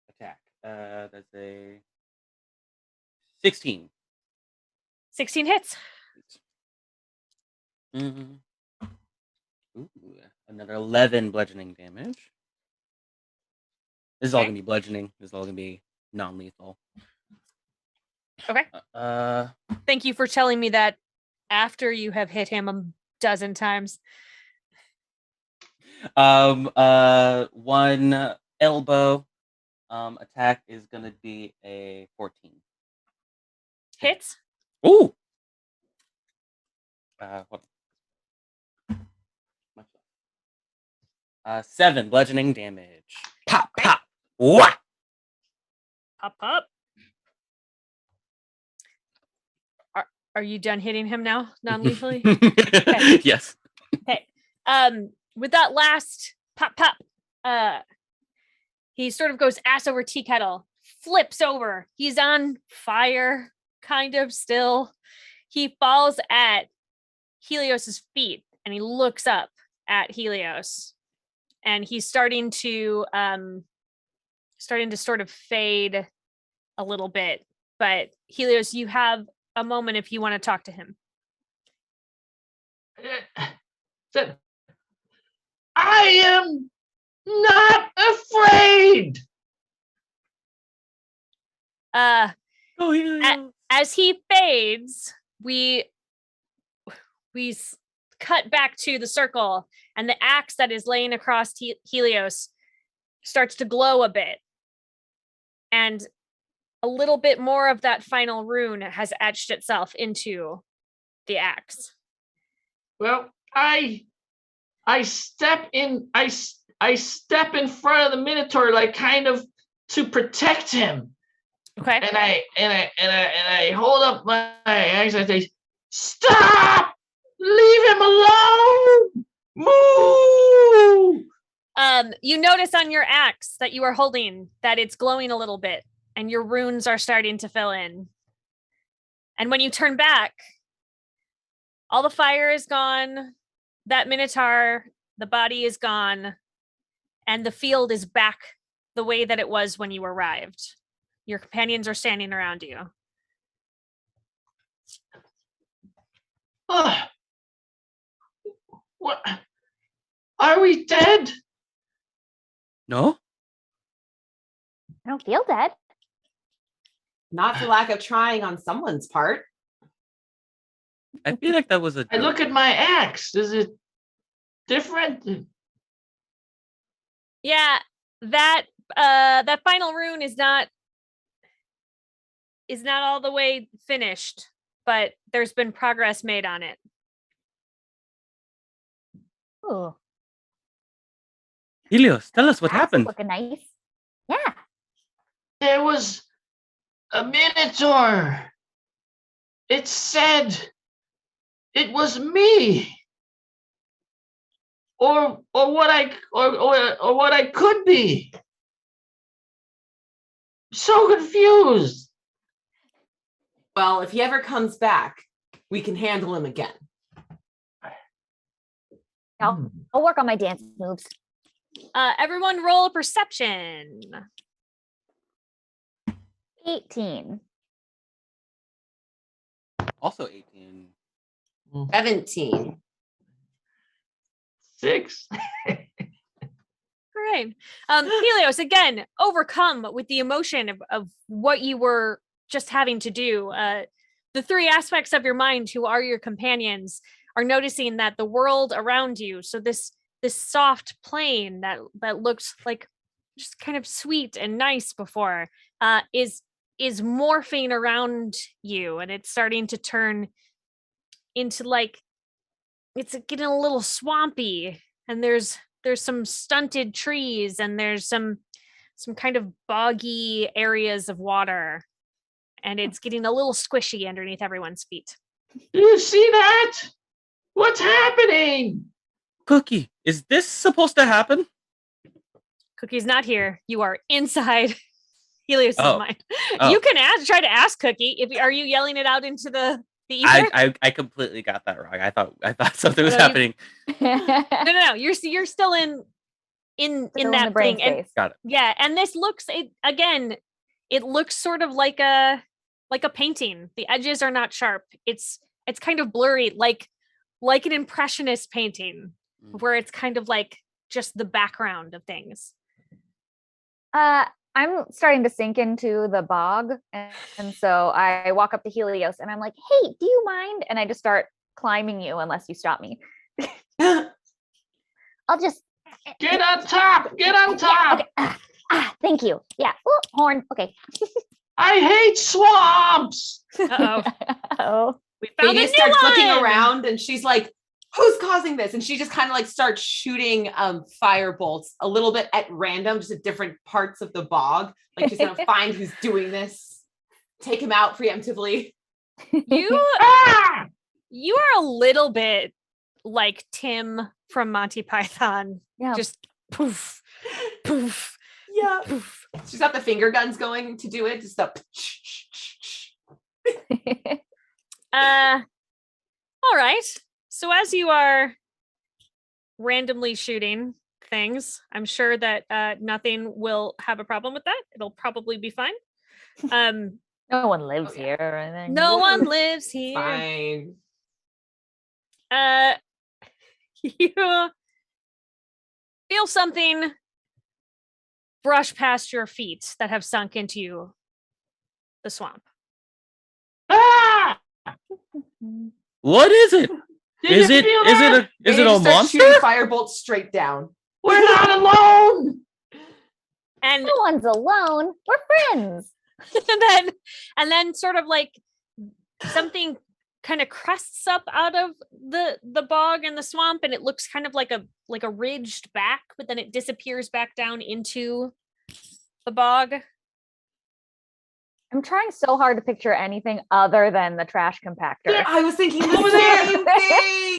attack. That's a 16. 16 hits. Mm-hmm. Ooh, another 11 bludgeoning damage. This is all gonna be bludgeoning. This is all gonna be non-lethal. Okay. Thank you for telling me that after you have hit him a dozen times. One elbow attack is gonna be a 14. Hits. Ooh. Hold on. 7 bludgeoning damage. Pop, pop. Wah! Up, up. Are you done hitting him now, non-lethally? Okay. Yes. Okay. With that last pop, pop, he sort of goes ass over tea kettle, flips over. He's on fire, kind of still. He falls at Helios's feet, and he looks up at Helios, and he's starting to sort of fade a little bit. But Helios, you have a moment if you want to talk to him. I am not afraid. As he fades, we cut back to the circle, and the axe that is laying across Helios starts to glow a bit, and a little bit more of that final rune has etched itself into the axe. Well, I step in front of the Minotaur, like kind of to protect him. Okay. And I hold up my axe and I say, "Stop! Leave him alone! Move!" You notice on your axe that you are holding that it's glowing a little bit, and your runes are starting to fill in. And when you turn back, all the fire is gone. That Minotaur, the body is gone. And the field is back the way that it was when you arrived. Your companions are standing around you. What? Are we dead? No? I don't feel dead. Not for lack of trying on someone's part. I feel like that was a I joke. look at my axe. Is it different? Yeah, that final rune is not all the way finished, but there's been progress made on it. Ooh, Helios, tell us what that's happened. looking nice. Yeah. There was a Minotaur. It said it was me. Or what I could be. So confused. Well, if he ever comes back, we can handle him again. I'll work on my dance moves. Everyone roll a perception. 18. Also 18. 17. 6. All right. Helios, again, overcome with the emotion of what you were just having to do. The three aspects of your mind who are your companions are noticing that the world around you, so this soft plane that looked like just kind of sweet and nice before, is morphing around you, and it's starting to turn into it's getting a little swampy, and there's some stunted trees, and there's some kind of boggy areas of water, and it's getting a little squishy underneath everyone's feet. Do you see that? What's happening? Cookie, is this supposed to happen? Cookie's not here. You are inside Helios' mind. Oh. You can try to ask Cookie. Are you yelling it out into the ether? I completely got that wrong. I thought something was No, happening. No. You're still in that the brain thing. And, space. Got it. yeah, and this looks it looks sort of like a painting. The edges are not sharp. It's kind of blurry, like an impressionist painting, where it's kind of like just the background of things. I'm starting to sink into the bog, and so I walk up to Helios and I'm like, "Hey, do you mind?" And I just start climbing you unless you stop me. I'll just Get on top. Get on top. Okay. Thank you. Yeah. Ooh, horn. Okay. I hate swamps. Uh-oh. Oh. We found Baby a new starts one! looking around and she's like, who's causing this? And she just kind of like starts shooting fire bolts a little bit at random, just at different parts of the bog. Like she's gonna find who's doing this, take him out preemptively. You are a little bit like Tim from Monty Python. Yeah. Just poof, poof, Yeah. poof. She's got the finger guns going to do it. Just the All right. So as you are randomly shooting things, I'm sure that nothing will have a problem with that. It'll probably be fine. No one lives here or anything. No one lives here. fine. You feel something brush past your feet that have sunk into the swamp. Ah! What is it? Did Is you it feel is that? it a Baby just starts monster? shooting fire bolts straight down. We're not alone. And No one's alone. We're friends. and then sort of like something kind of crests up out of the bog and the swamp, and it looks kind of like a ridged back, but then it disappears back down into the bog. I'm trying so hard to picture anything other than the trash compactor. Yeah, I was thinking the Over there. same thing.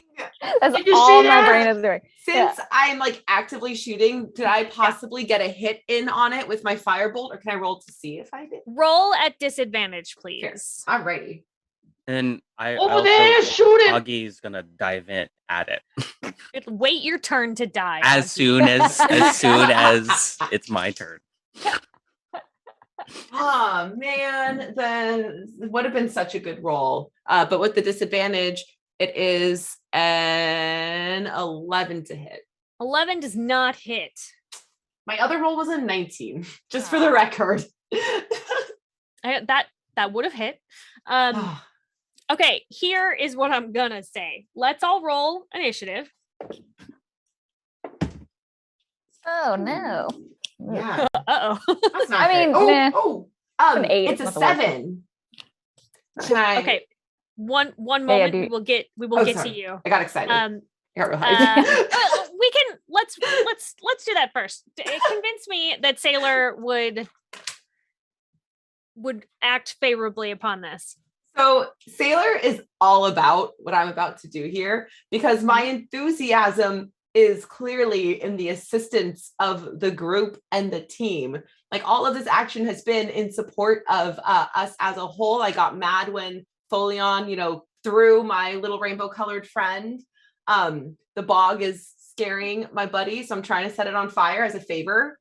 That's Did you all see my that? brain is doing. Since I'm like actively shooting, did I possibly get a hit in on it with my firebolt, or can I roll to see if I did? Roll at disadvantage, please. I'm ready. And I Over also, there, shoot it! Aggie's gonna dive in at it Wait your turn to die. as soon as it's my turn. Oh man, the would have been such a good roll. But with the disadvantage, it is an 11 to hit. 11 does not hit. My other roll was a 19, just for the record. That would have hit. Okay, here is what I'm gonna say. Let's all roll initiative. Oh no. Yeah, Uh-oh. that's not I mean, great. nah. An 8 it's is a not the worst. 7. Can I? Okay. One Yeah, moment. do- We will get to sorry. you. I got excited. I got real hyped. We can let's do that first. Convince me that Sailor would act favorably upon this. So Sailor is all about what I'm about to do here because my enthusiasm is clearly in the assistance of the group and the team. Like all of this action has been in support of us as a whole. I got mad when Folion, threw my little rainbow colored friend. The bog is scaring my buddy, so I'm trying to set it on fire as a favor.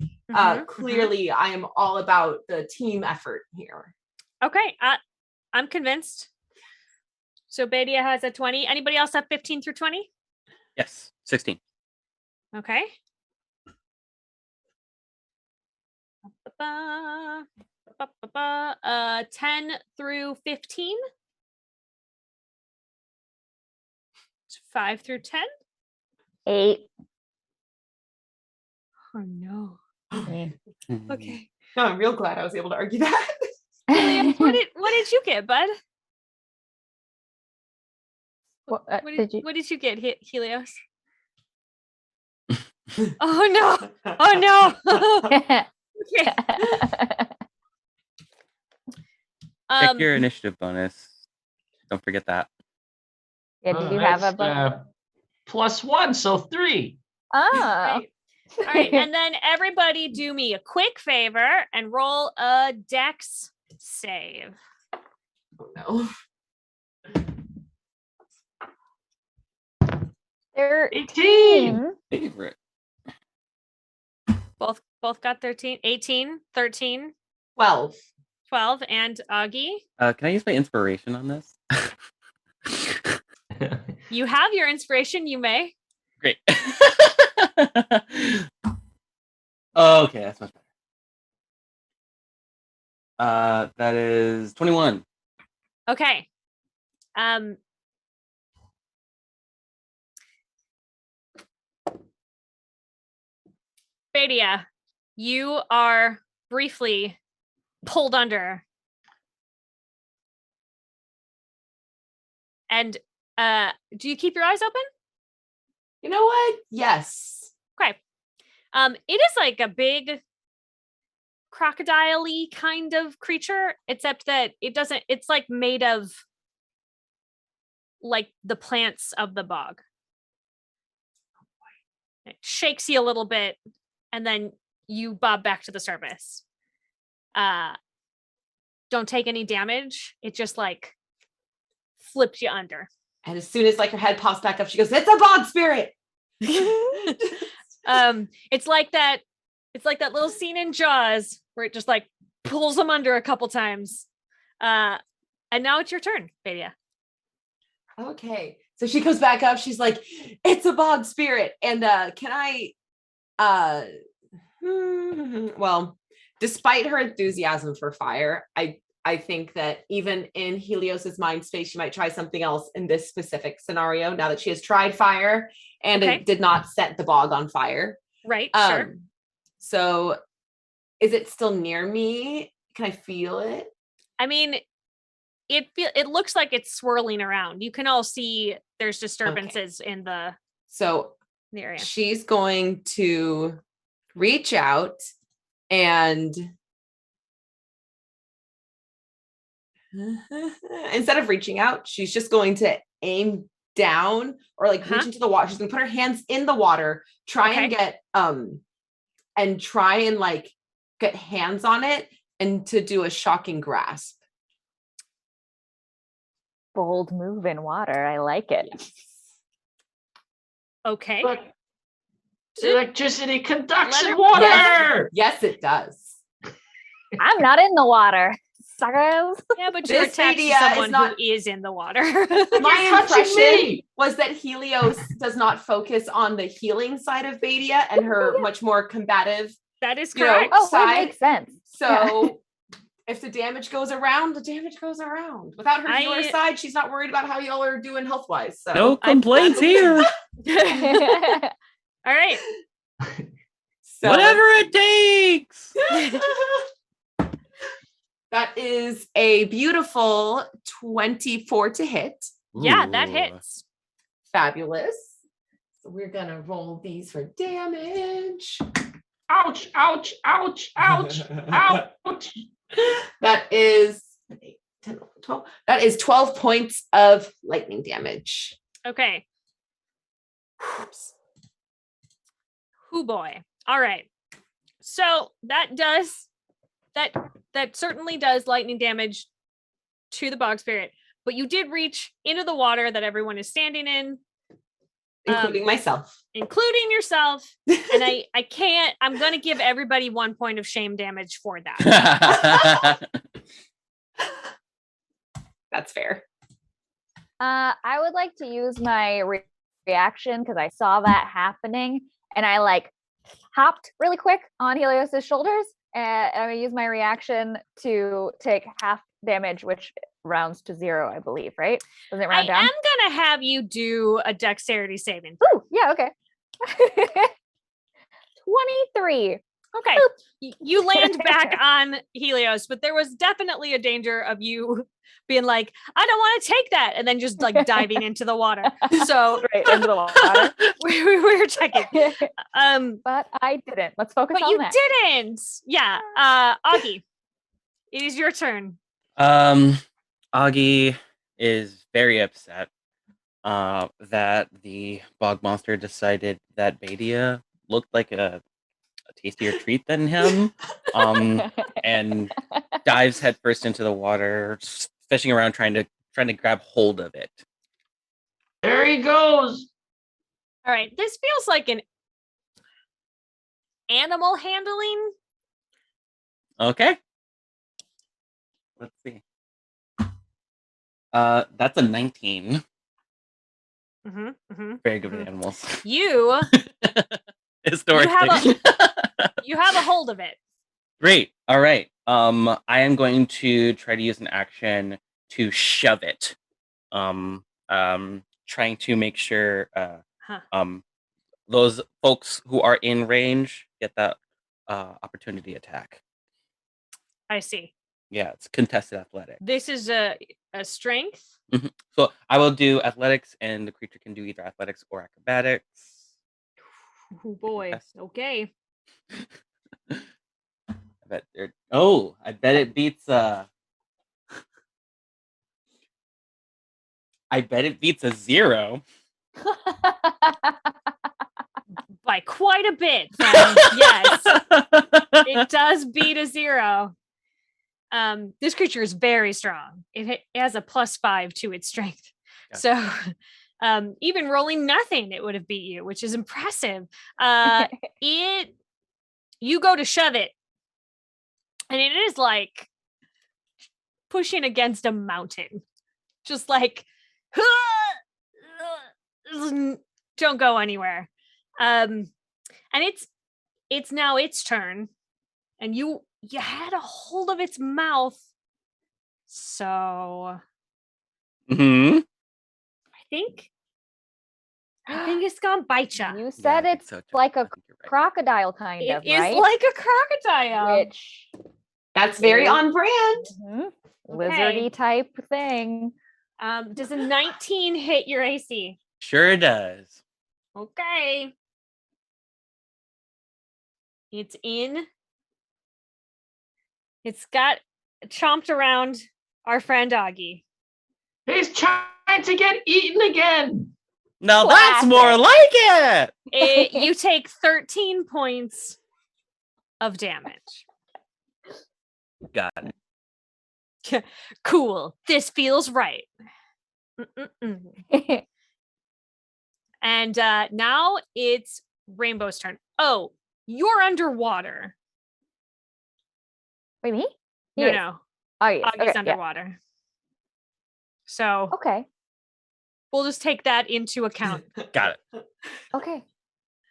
Clearly, I am all about the team effort here. Okay, I'm convinced. So Badia has a 20. Anybody else have 15 through 20? Yes, 16. Okay. 10 through 15. 5 through 10. 8. Oh no. Okay. No, I'm real glad I was able to argue that. Helios, what did you get, bud? What, What did you get, Helios? Oh no! Oh no! Okay. Check your initiative bonus. Don't forget that. Yeah, do you have a That's, +1, so 3. Oh. Right. All right, and then everybody do me a quick favor and roll a dex save. Oh no. 13. Favorite. Both got 13, 18, 13, 12. 12, and Aggee. Can I use my inspiration on this? You have your inspiration, you may. Great. Okay, that's much better. That is 21. Okay. Badia, you are briefly pulled under. And do you keep your eyes open? You know what? Yes. Okay. It is like a big crocodile-y kind of creature, except that it's like made of like the plants of the bog. It shakes you a little bit, and then you bob back to the surface. Don't take any damage. It just like flips you under. And as soon as her head pops back up, she goes, "It's a bog spirit." It's like that little scene in Jaws where it just like pulls them under a couple times. And now it's your turn, Badia. Okay. So she comes back up. She's like, "It's a bog spirit." And can I well, despite her enthusiasm for fire, I think that even in Helios's mind space, she might try something else in this specific scenario now that she has tried fire and it did not set the bog on fire. Right, sure. So is it still near me? Can I feel it? I mean, it looks like it's swirling around. You can all see there's disturbances in the area. She's going to reach out and instead of reaching out, she's just going to aim down or reach into the water. She's gonna put her hands in the water, try and get get hands on it and to do a shocking grasp. bold move in water. I like it. Okay. But electricity conducts Let in her- water. Yes, it does. I'm not in the water, suckers. Yeah, but you're This attached to media is someone not- who is in the water. My You're touching impression me. was that Helios does not focus on the healing side of Badia and her much more combative. That is You know, correct. Oh, Side. that makes sense. So if the damage goes around, the damage goes around. Without her healer I- side, she's not worried about how y'all are doing health wise. So No complaints here. All right. So Whatever it takes. that is a beautiful 24 to hit. Yeah, that Ooh. hits. Fabulous. So we're gonna roll these for damage. Ouch! Ouch! Ouch! Ouch! Ouch! That is 8, 10, 12. That is 12 points of lightning damage. Okay. Hoo boy. All right. So that certainly does lightning damage to the bog spirit, but you did reach into the water that everyone is standing in, Including myself. including yourself. And I'm going to give everybody 1 point of shame damage for that. That's fair. I would like to use my reaction because I saw that happening and I like hopped really quick on Helios's shoulders and I'm gonna use my reaction to take half damage, which rounds to 0, I believe, right? Doesn't it I round down? am going to have you do a dexterity saving. Ooh, yeah, okay. 23. Okay. You land back on Helios, but there was definitely a danger of you being like, I don't want to take that. And then just like diving into the water. So Right into the water. we were checking. But I didn't. Let's focus But on you that. didn't. Yeah. Aggee, it is your turn. Aggee is very upset that the bog monster decided that Badia looked like a tastier treat than him, and dives headfirst into the water, fishing around trying to grab hold of it. There he goes. All right. This feels like an animal handling. Okay. Let's see. That's a 19. Very good with animals. You Historically. you have a hold of it. Great. All right. I am going to try to use an action to shove it. Trying to make sure those folks who are in range get that opportunity attack. I see. Yeah, it's contested athletics. This is a strength. So I will do athletics, and the creature can do either athletics or acrobatics. Oh boy. Okay. I bet it beats I bet it beats a 0. By quite a bit, friend. Yes. It does beat a 0. This creature is very strong. It has a +5 to its strength. Gotcha. So even rolling nothing, it would have beat you, which is impressive. You go to shove it, and it is like pushing against a mountain. Just like don't go anywhere. And it's now its turn, and you had a hold of its mouth. So Mm-hmm. I think it's gonna bite you. You said it's like a crocodile kind of, It is right? like a crocodile. Which That's very on brand. lizardy type thing. Does a 19 hit your AC? Sure does. Okay. It's got chomped around our friend Aggee. He's trying to get eaten again. Now that's more like it. You take 13 points of damage. Got it. Cool. This feels right. And now it's Rainbow's turn. Oh, you're underwater. Wait, me? No, no. Oh, yeah. Aggie's Okay, underwater. So okay. we'll just take that into account. Got it. Okay.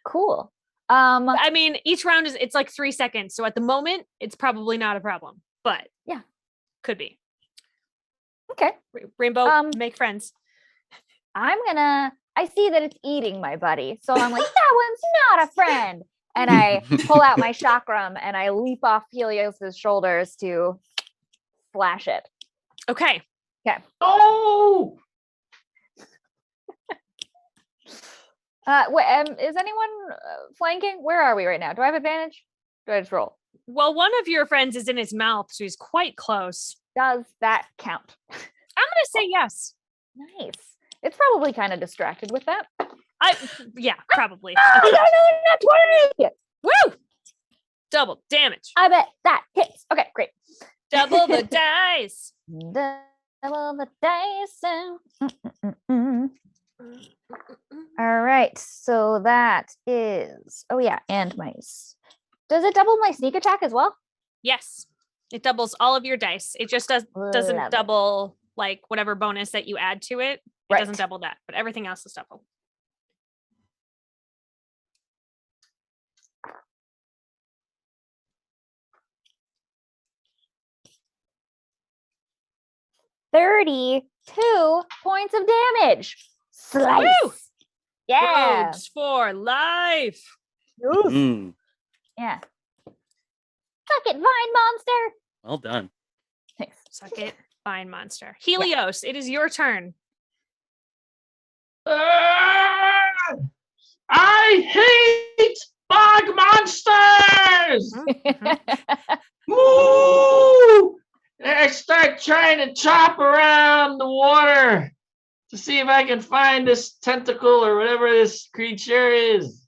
Cool. I mean, each round it's like 3 seconds. So at the moment, it's probably not a problem, but yeah, could be. Okay. Rainbow, make friends. I see that it's eating my buddy. So I'm like, that one's not a friend. And I pull out my chakram and I leap off Helios's shoulders to slash it. Okay. Okay. Oh! Is anyone flanking? Where are we right now? Do I have advantage? Do I just roll? Well, one of your friends is in his mouth, so he's quite close. Does that count? I'm gonna say yes. Nice. It's probably kind of distracted with that. Yeah, probably. Oh, no, not 20! Woo! Double damage. I bet that hits. Okay, great. Double the dice. Double the dice. All right, so that is, oh yeah, and does it double my sneak attack as well? Yes, it doubles all of your dice. It just doesn't double like whatever bonus that you add to it. It doesn't double that, but everything else is double. $32 points of damage. Slice. Woo! Yeah. Rogues for life. Mm, Yeah. Suck it, vine monster. well done. Thanks. Suck it, fine monster. Helios, it is your turn. I hate bog monsters! Moo! And I start trying to chop around the water to see if I can find this tentacle or whatever this creature is.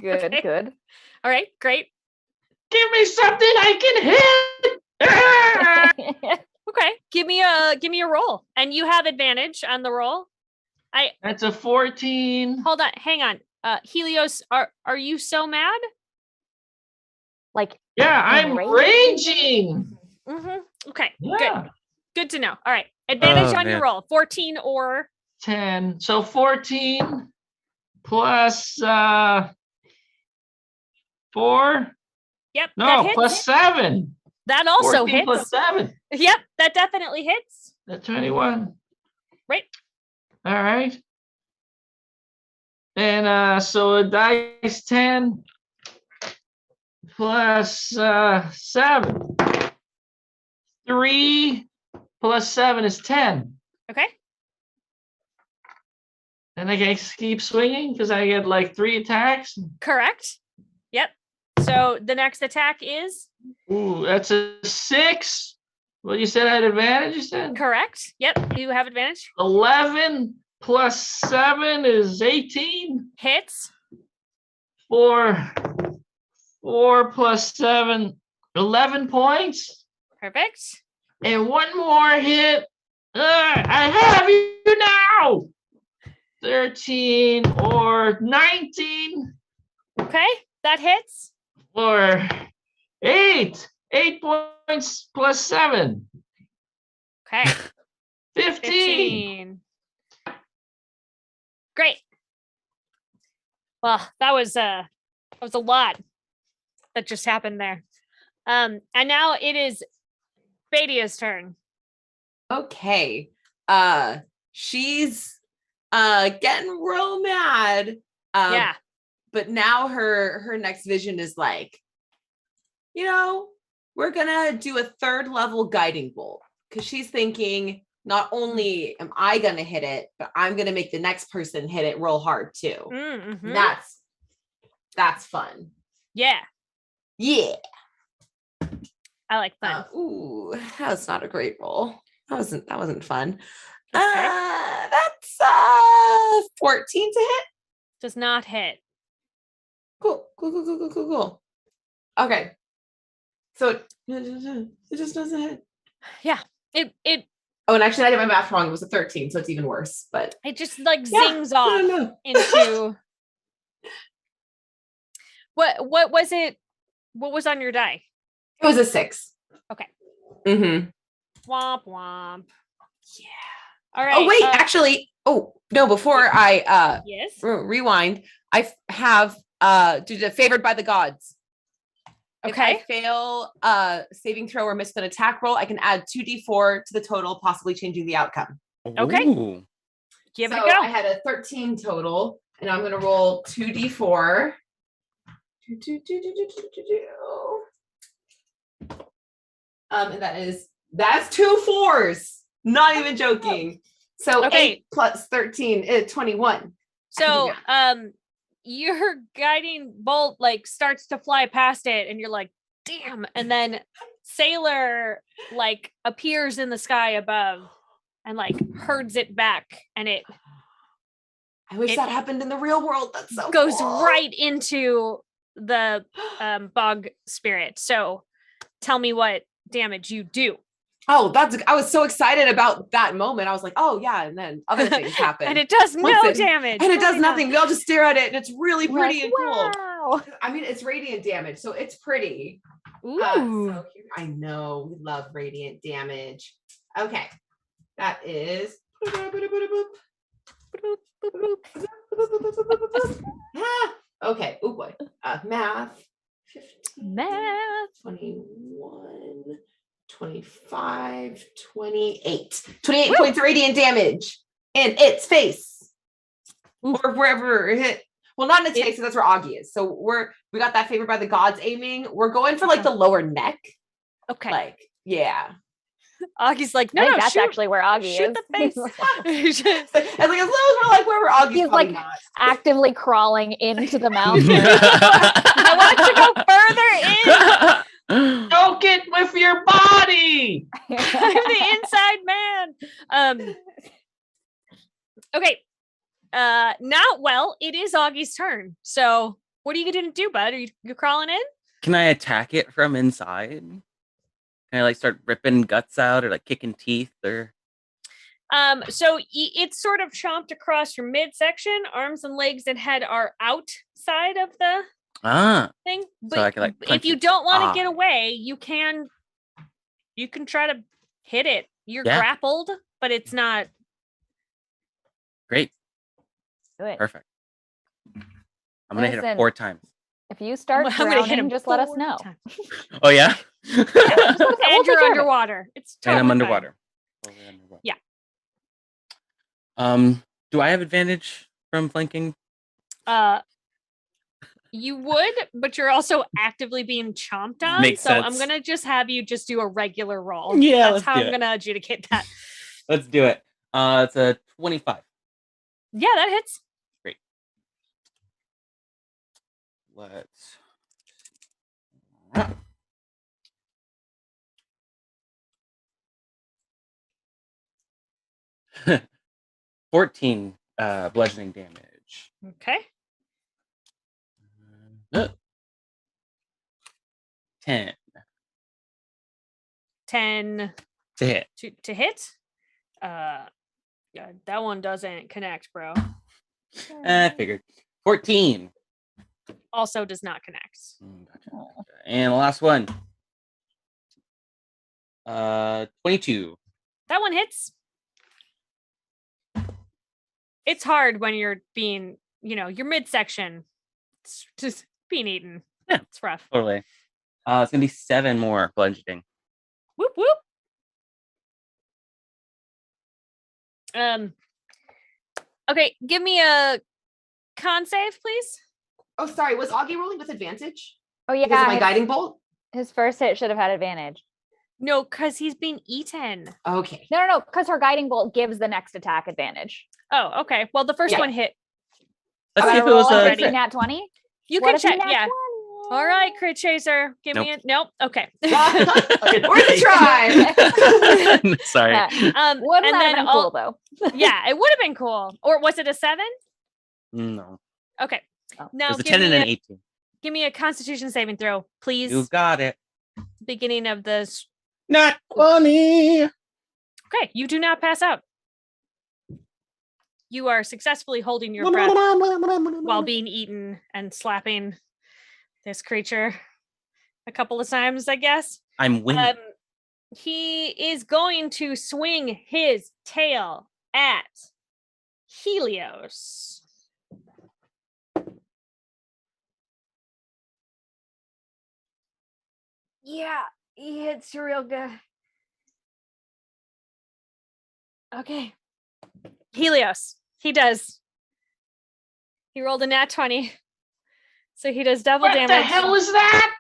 Good, Okay. good. All right, great. Give me something I can hit! Okay, give me a roll, and you have advantage on the roll. That's a 14. Hold on, hang on. Helios, are you so mad? Like, Yeah, I'm raging. Okay, Yeah. good to know. All right, advantage Oh, on your man. roll. 14 or 10. So 14 plus 4. yep. No, that hits. plus 7. That also 14 hits. plus 7. Yep, that definitely hits. That's 21. Right. All right. And so a dice 10 plus 7. 3 plus 7 is 10. Okay. And I guess keep swinging because I get like 3 attacks. Correct. Yep. So the next attack is Ooh, that's a 6. Well, you said I had advantage, you said? correct. Yep, you have advantage. 11 plus 7 is 18. Hits. 4 plus 7, 11 points. Perfect. And one more hit. I have you now. 13 or 19 Okay, that hits. or 8. 8 points plus 7. Okay. 15. Great. Well, that was a lot that just happened there. And now it is Badia's turn. Okay. She's getting real mad. Yeah. But now her next vision is like, we're gonna do a 3rd level guiding bolt. Because she's thinking, not only am I gonna hit it, but I'm gonna make the next person hit it real hard too. Mm-hmm. That's fun. Yeah. Yeah. I like fun. Ooh, that was not a great roll. That wasn't fun. Okay. That's 14 to hit. Does not hit. Cool. Okay. So it just doesn't hit. Yeah. It Oh, and actually, I did my math wrong. It was a 13, so it's even worse. But it just like zings off into. What was it? What was on your die? It was a 6. Okay. Mm-hmm. Womp womp. Yeah. All right. Oh wait, actually. Oh no! Before I yes. Rewind, I have did a favored by the gods. Okay. If I fail saving throw or miss an attack roll, I can add 2d4 to the total, possibly changing the outcome. Okay. Ooh. Give it a go. I had a 13 total, and I'm gonna roll 2d4. And that's 2 4s. Not even joking. So 8 plus 13 is 21. So your guiding bolt like starts to fly past it, and you're like, damn. And then Sailor like appears in the sky above and like herds it back, and it I wish that happened in the real world. That's so goes cool. right into the bog spirit. So tell me what damage you do. Oh, I was so excited about that moment. I was like, oh yeah, and then other things happen. And it does no damage. And it does nothing. We all just stare at it, and it's really pretty and cool. Wow. I mean, it's radiant damage, so it's pretty. Ooh. So I know we love radiant damage. Okay. That is okay. Oh boy. Math. 15, Math. 21, 25, 28. 28 points of radiant damage in its face. Ooh. Or wherever it hit. Well, not in its face, because that's where Aggee is. So we got that favored by the gods aiming. We're going for like the lower neck. Okay. Like, yeah. Aggie's like, I think no, that's shoot, actually where Aggee shoot is. the face. And like as long as we're like wherever Aggie's He's probably like not. actively crawling into the mountain. I want to go further in. Don't get with your body. I'm the inside man. Okay. It is Aggie's turn. So what are you gonna do, bud? Are you crawling in? Can I attack it from inside? Can I like start ripping guts out or like kicking teeth or? So it's sort of chomped across your midsection. Arms and legs and head are outside of the thing. But So I can like if you don't want to get away, you can try to hit it. You're grappled, but it's not great. Do it. Perfect. I'm gonna hit it Listen, 4 times. If you start I'm gonna hit drowning, him just let us 4 know. times. Oh yeah. And We'll take you're care of it. underwater. It's And I'm totally underwater. Totally underwater. Yeah. Do I have advantage from flanking? You would, but you're also actively being chomped on. Makes so sense. I'm gonna just have you just do a regular roll. Yeah, That's how I'm gonna adjudicate that. Let's do it. It's a 25. Yeah, that hits. Great. Let's. 14 bludgeoning damage. Okay. 10 to hit. To hit. Yeah, that one doesn't connect, bro. I figured. 14. Also does not connect. Gotcha. And the last one. 22. That one hits. It's hard when you're being, your midsection. It's just being eaten. Yeah, it's rough. Totally. It's gonna be 7 more bludgeoning. Whoop whoop. Okay, give me a con save, please. Oh, sorry. Was Aggee rolling with advantage? Oh yeah, Because of my guiding bolt? His first hit should have had advantage. No, because he's being eaten. Okay. No, because her guiding bolt gives the next attack advantage. Oh, okay. Well, the first one hit. Let's see if it was a crit. Nat 20. You What can if he check. nat Yeah. 20? All right, Crit Chaser. Give me a nope. Okay. Worth a try. Sorry. Wouldn't that have been cool though? Yeah, it would have been cool. Or was it a 7? No. Okay. Oh. Now It was a 10 and an 18. Give me a Constitution saving throw, please. You got it. Beginning of this. Not 20. Okay, you do not pass out. You are successfully holding your breath while being eaten and slapping this creature a couple of times, I guess. I'm winning. He is going to swing his tail at Helios. Yeah, he hits you real good. Okay. Helios. He does. He rolled a nat 20. So he does double damage. What the hell is that?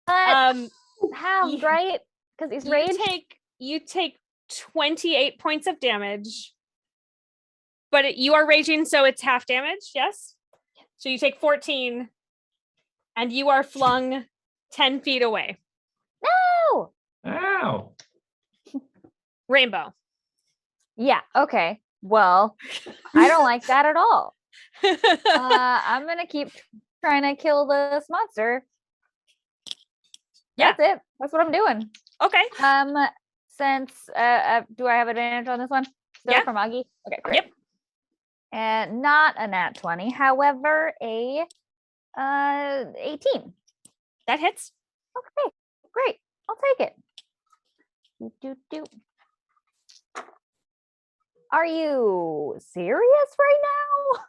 Ah! Hound, right? Because he's raged. You take 28 points of damage. But you are raging, so it's half damage, yes? So you take 14 and you are flung 10 feet away. No! Ow. Rainbow. Yeah, okay. Well, I don't like that at all. I'm gonna keep trying to kill this monster. Yeah. That's it. That's what I'm doing. Okay. Since do I have advantage on this one? Still Yeah. from Aggee? Okay, great. Yep. And not a nat 20, however, a 18. That hits. Okay, great. I'll take it. Do. Are you serious right now?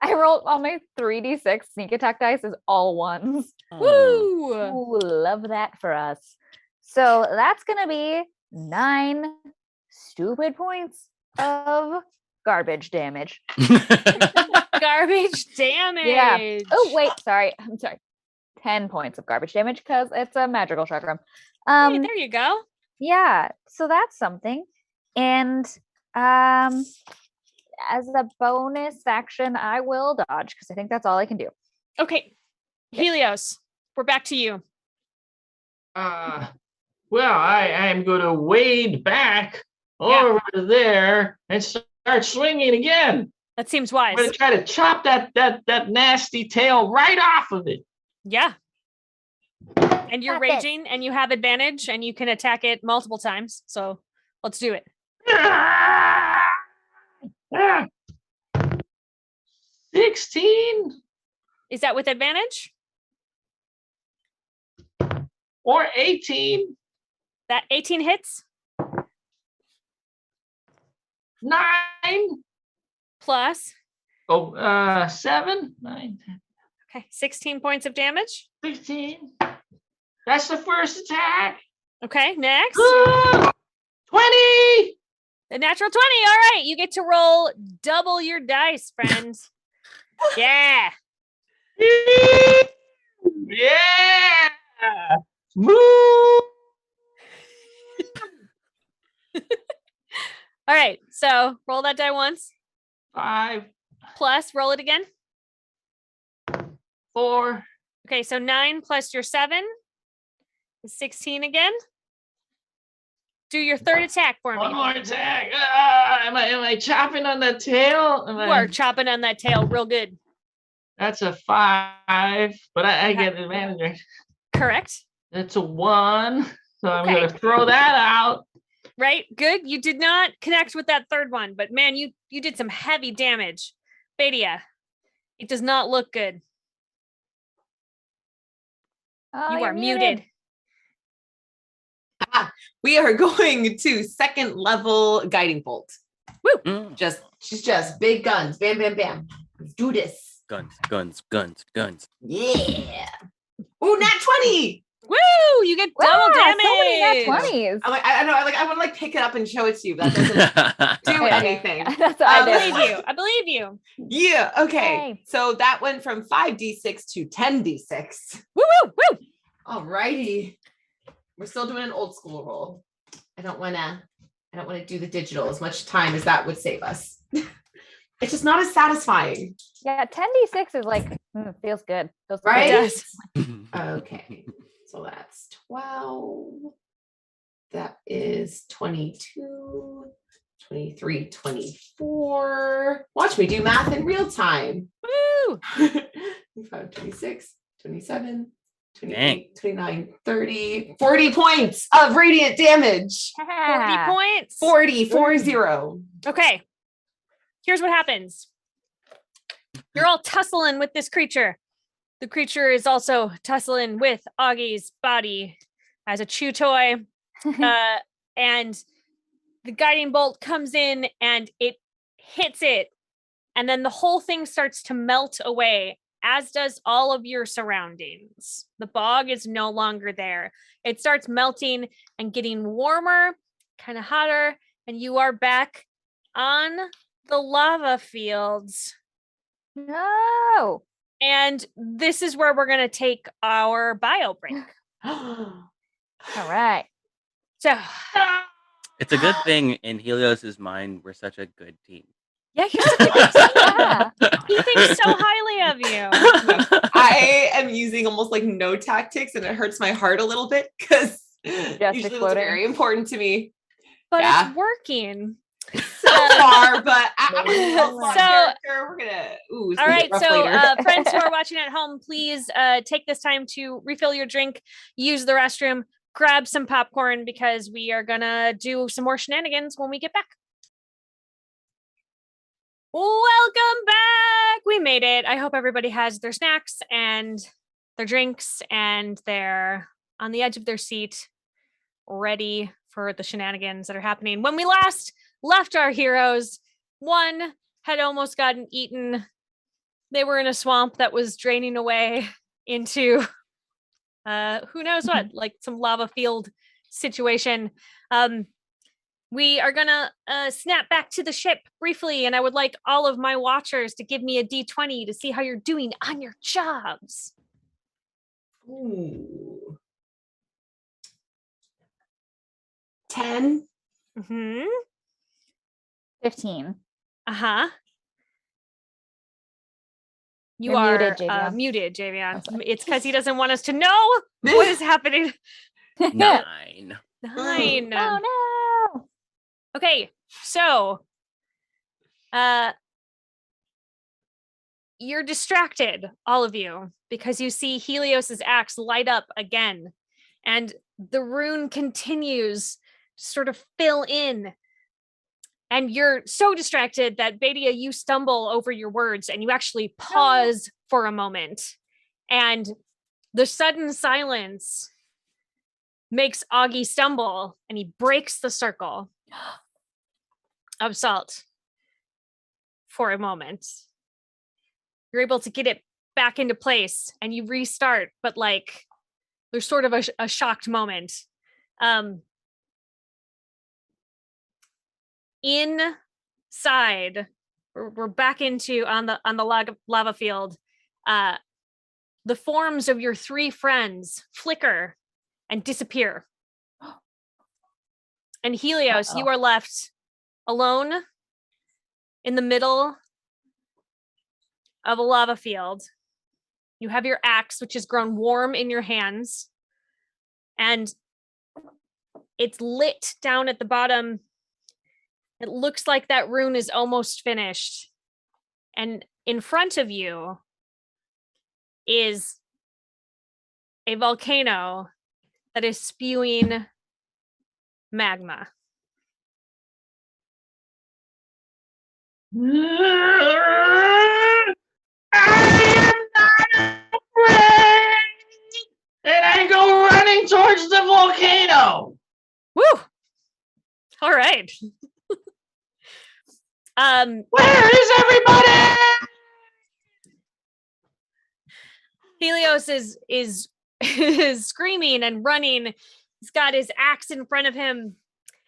I rolled on my 3d6 sneak attack dice is all ones. Woo! Ooh, love that for us. So that's gonna be 9 stupid points of garbage damage. Garbage damage. Yeah. Oh wait, sorry. I'm sorry. 10 points of garbage damage because it's a magical chakram. Hey, there you go. Yeah, so that's something. And as a bonus action, I will dodge because I think that's all I can do. Okay. Helios, we're back to you. Well, I am going to wade back over there and start swinging again. That seems wise. I'm going to try to chop that nasty tail right off of it. Yeah. And you're raging and you have advantage and you can attack it multiple times. So let's do it. 16 Is that with advantage? or 18? That 18 hits 9 plus. 7 9 Okay. 16 points of damage. 15. That's the first attack. Okay. Next. 20. The natural 20. All right. You get to roll double your dice, friends. Yeah. Yeah. Woo. All right. So roll that die once. 5 Plus, roll it again. 4 Okay. So 9 plus your 7 is 16 again. Do your third attack for me. One more attack. Am I chopping on the tail? You are chopping on that tail real good. That's a 5, but I get advantage. Right? Correct. That's a 1, so I'm going to throw that out. Right. Good. You did not connect with that third one, but man, you did some heavy damage. Badia, it does not look good. Oh, you are muted. We are going to second level guiding bolt. Woo! She's just big guns. Bam, bam, bam. Let's do this. Guns. Yeah. Ooh, nat 20. Woo! You get double damage. So many nat 20s. I'm like, I know. I want to like pick it up and show it to you, but that doesn't do anything. That's what I did. I believe you. Yeah. Okay. Yay. So that went from 5d6 to 10d6. Woo! Alrighty. We're still doing an old school roll. I don't want to do the digital as much time as that would save us. It's just not as satisfying. Yeah, 10d6 is like, feels good. Feels Right? good. It does. Okay. So that's 12. That is 22, 23, 24. Watch me do math in real time. Woo! 25, 26, 27, 28, 29, 30, 40 points of radiant damage. 40 points. 40. Okay. Here's what happens. You're all tussling with this creature. The creature is also tussling with Aggie's body as a chew toy. And the guiding bolt comes in and it hits it. And then the whole thing starts to melt away, as does all of your surroundings. The bog is no longer there. It starts melting and getting warmer, kind of hotter, and you are back on the lava fields. No. And this is where we're going to take our bio break. All right. So, It's a good thing in Helios's mind, we're such a good team. yeah, you're such a good team. Yeah. He thinks so highly of you. I am using almost like no tactics, and it hurts my heart a little bit because usually that's exploding. very important to me But Yeah. it's working. so far. But So- we're gonna. Ooh, All right, rough so later. friends who are watching at home, please take this time to refill your drink, use the restroom, grab some popcorn, because we are gonna do some more shenanigans when we get back. Welcome back. We made it. I hope everybody has their snacks and their drinks, and they're on the edge of their seat, ready for the shenanigans that are happening. When we last left our heroes, one had almost gotten eaten. They were in a swamp that was draining away into who knows what, like some lava field situation. We are gonna snap back to the ship briefly, and I would like all of my watchers to give me a D20 to see how you're doing on your jobs. Ooh. 10. Mm-hmm. 15. Uh-huh. You You're are muted, Javion. muted, Javion. Okay. It's because he doesn't want us to know what is happening. 9. 9. Oh no. Okay, so you're distracted, all of you, because you see Helios's axe light up again, and the rune continues to sort of fill in. And you're so distracted that Badia, you stumble over your words and you actually pause for a moment. And the sudden silence makes Aggee stumble, and he breaks the circle of salt for a moment. You're able to get it back into place and you restart, but like there's sort of a shocked moment. Inside, we're back into on the lava field. The forms of your three friends flicker and disappear. And Helios, you are left alone in the middle of a lava field. You have your axe, which has grown warm in your hands, and it's lit down at the bottom. It looks like that rune is almost finished. And in front of you is a volcano that is spewing magma. I am not afraid! And I go running towards the volcano. Woo! All right. Where is everybody? Helios is screaming and running. He's got his axe in front of him,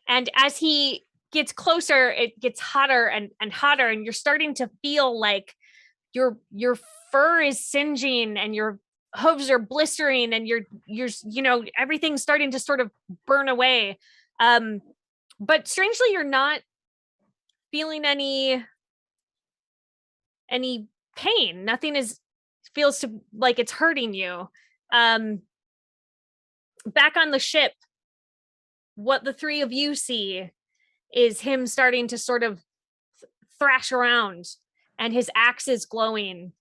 and as he gets closer, it gets hotter and hotter, and you're starting to feel like your fur is singeing and your hooves are blistering, and you're everything's starting to sort of burn away. But strangely, you're not feeling any pain. Nothing feels like it's hurting you. Back on the ship, what the three of you see is him starting to sort of thrash around, and his axe is glowing.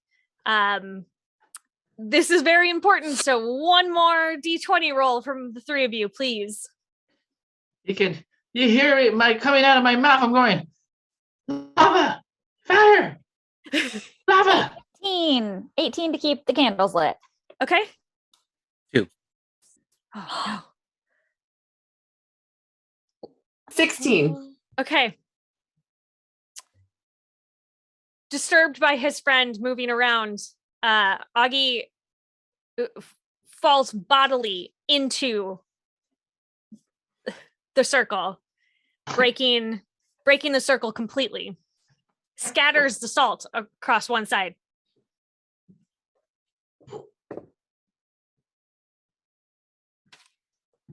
this is very important. So one more D20 roll from the three of you, please. You hear it coming out of my mouth. I'm going, lava, fire, lava. 18 to keep the candles lit. Okay. 2. Oh, no. 16. Okay. Disturbed by his friend moving around, Aggee falls bodily into the circle, breaking the circle completely, scatters the salt across one side.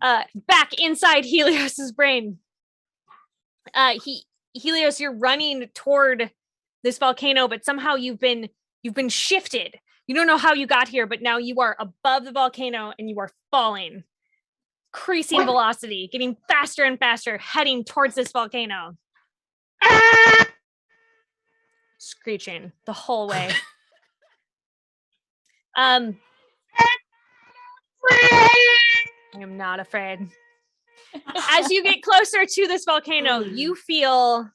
Back inside Helios's brain. Helios, you're running toward this volcano, but somehow you've been shifted. You don't know how you got here, but now you are above the volcano and you are falling. Increasing velocity, getting faster and faster, heading towards this volcano. Screeching the whole way. I am not afraid. As you get closer to this volcano, you feel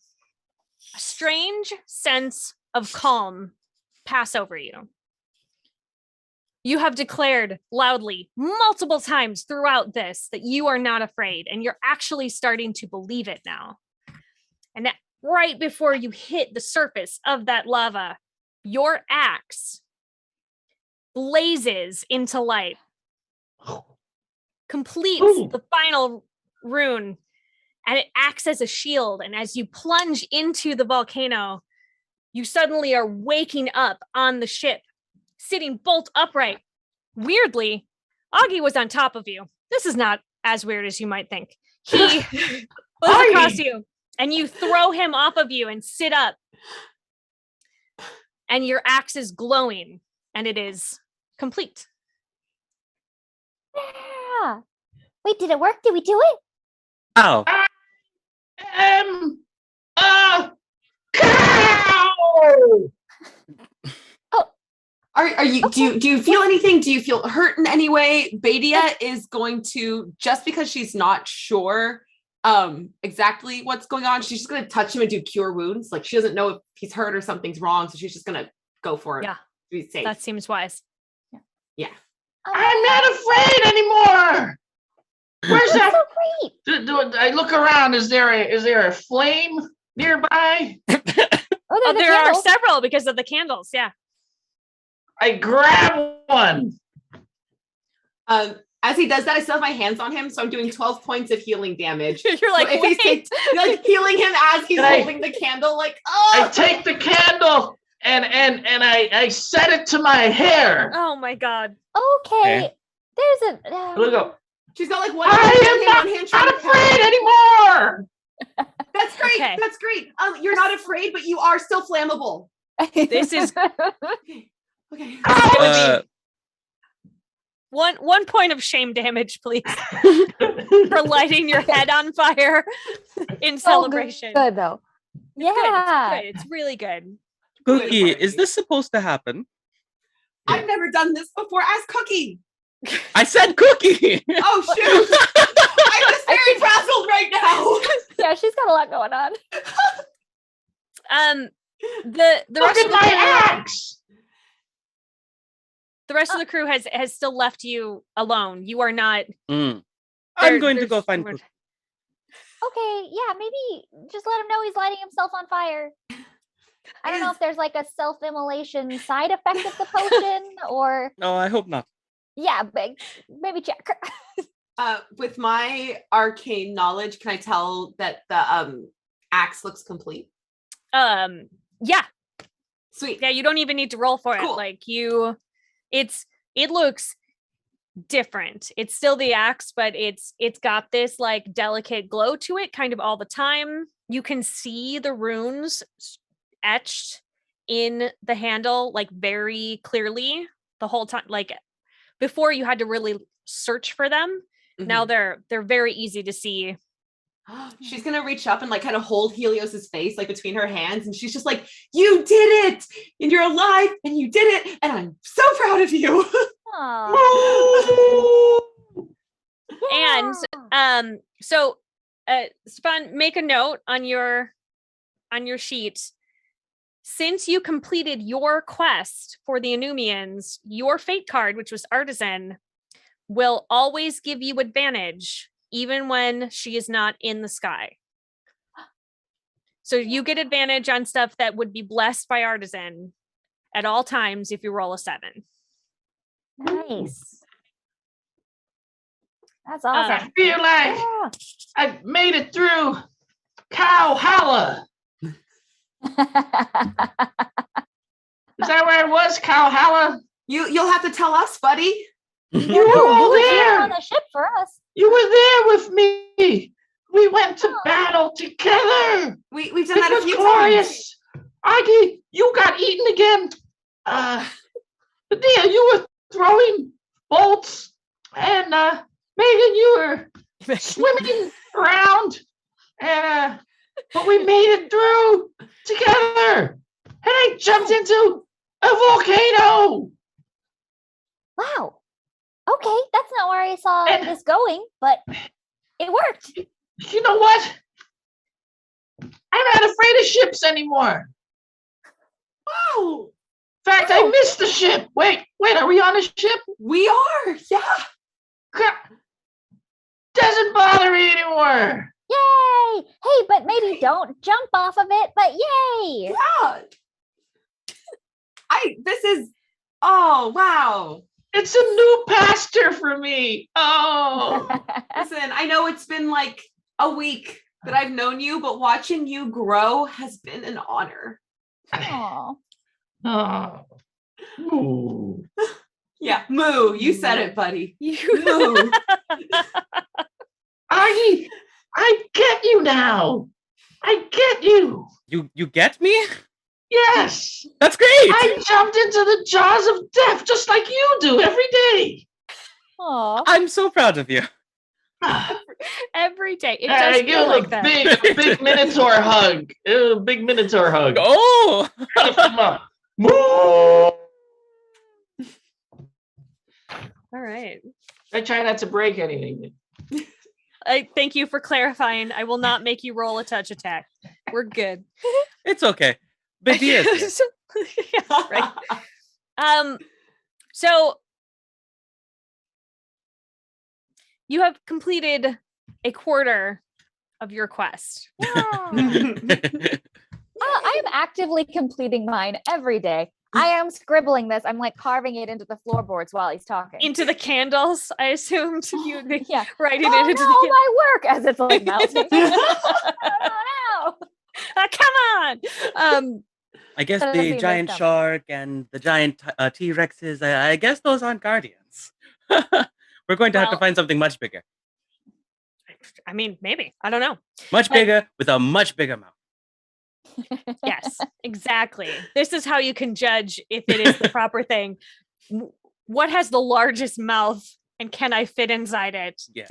a strange sense of calm pass over you. You have declared loudly multiple times throughout this that you are not afraid, and you're actually starting to believe it now. And that right before you hit the surface of that lava, your axe blazes into light, completes the final rune, and it acts as a shield. And as you plunge into the volcano, you suddenly are waking up on the ship, sitting bolt upright. Weirdly, Aggee was on top of you. This is not as weird as you might think. He was across you, and you throw him off of you and sit up. And your axe is glowing, and it is complete. Yeah. Wait, did it work? Did we do it? Oh. Cow! Are you do you feel anything? Do you feel hurt in any way? Badia is going to, just because she's not sure exactly what's going on, she's just gonna touch him and do cure wounds. Like, she doesn't know if he's hurt or something's wrong, so she's just gonna go for it. Yeah. To be safe. That seems wise. Yeah. I'm not afraid anymore. Where's that? So great. Do I look around? Is there a flame nearby? Oh, There are several because of the candles. Yeah. I grab one. As he does that, I still have my hands on him, so I'm doing 12 points of healing damage. You're like, so if wait. you're like healing him as he's holding the candle, like, I take the candle and I set it to my hair. Oh my God. Okay. There's a. Look up. she's got like one I am not afraid anymore. That's great. Okay. That's great. You're not afraid, but you are still flammable. This is Okay. one point of shame damage, please, for lighting your head on fire in celebration. Good though. Yeah. It's good. It's really good. Cookie, is this supposed to happen? I've never done this before. Ask Cookie. I said Cookie. Oh shoot! I'm just very frazzled right now. Yeah, she's got a lot going on. The Look rest at of the my crew, axe. the rest of the crew has still left you alone. You are not. I'm There- going to there's- go find Cookie. Okay, yeah, maybe just let him know he's lighting himself on fire. I don't know if there's like a self-immolation side effect of the potion or No, I hope not. yeah, but maybe check. With my arcane knowledge, can I tell that the axe looks complete? Yeah. Sweet. Yeah, you don't even need to roll for it. Cool. Like it looks different. It's still the axe, but it's got this like delicate glow to it kind of all the time. You can see the runes etched in the handle like very clearly the whole time. Like before you had to really search for them. Now they're very easy to see. She's gonna reach up and like kind of hold Helios's face like between her hands, and she's just like, "You did it, and you're alive, and you did it, and I'm so proud of you. Aw. And so Stefan, make a note on your sheet. Since you completed your quest for the Anumians, your fate card, which was Artisan, will always give you advantage, even when she is not in the sky. So you get advantage on stuff that would be blessed by Artisan at all times if you roll a 7. Nice. That's I awesome. feel like Yeah. I made it through Valhalla. Is that where it was, Valhalla? You'll have to tell us, buddy. You No, were you all were here there. on the ship for us. You were there with me. We went to battle together. We've done It that a was few times. glorious. Aggee, you got eaten again. Dia, you were throwing bolts, and Meagan, you were swimming around, and but we made it through together. And I jumped into a volcano. Wow. Okay, that's not where I saw And- this going, but it worked. You know what? I'm not afraid of ships anymore. Wow. In fact, I missed the ship. Wait, are we on a ship? We are. Yeah. Doesn't bother me anymore. Yay! Hey, but maybe don't jump off of it, but yay! Yeah. Oh, wow. It's a new pasture for me. Oh. Listen, I know it's been like a week that I've known you, but watching you grow has been an honor. Aw. Oh. Ooh. Yeah, moo. You said it, buddy. You Moo. Aggee, I get you now. I get you. You get me? Yes. That's great. I jumped into the jaws of death just like you do every day. Aw. I'm so proud of you. every day. It I does give feel him like a that. big Minotaur hug. A big Minotaur hug. Oh, Lift him up. Moo! All right. I try not to break anything. I thank you for clarifying. I will not make you roll a touch attack. We're good. it's okay. But he is. Yeah, right. So you have completed a quarter of your quest. Yeah. I am actively completing mine every day. I am scribbling this. I'm like carving it into the floorboards while he's talking. Into the candles, I assumed you Yeah. writing Oh it into no, the my work as it's like melting. Oh no. come on. I guess Doesn't the seem giant messed up. shark and the giant T-Rexes, I guess those aren't guardians. We're going to have to Well- find something much bigger. I mean, maybe. I don't know. Much But- bigger with a much bigger mouth. Yes, exactly. This is how you can judge if it is the proper thing. What has the largest mouth and can I fit inside it? Yeah.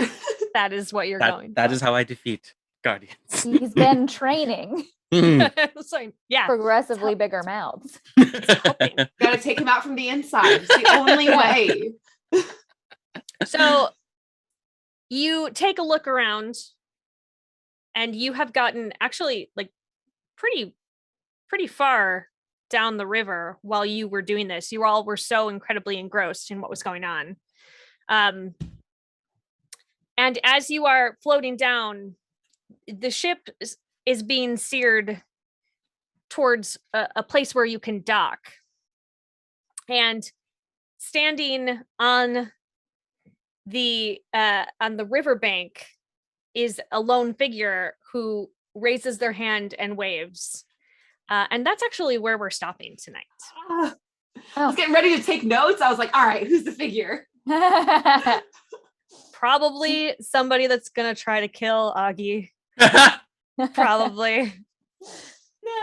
That is what you're going That for. is how I defeat guardians. He's been training So, yeah. progressively bigger mouths. Gotta take him out from the inside. It's the only way. So you take a look around and you have gotten actually like pretty far down the river while you were doing this. You all were so incredibly engrossed in what was going on. And as you are floating down, the ship is being steered towards a place where you can dock. And standing on the riverbank is a lone figure who raises their hand and waves. And that's actually where we're stopping tonight. I was getting ready to take notes. I was like, all right, who's the figure? Probably somebody that's gonna try to kill Aggee. Probably.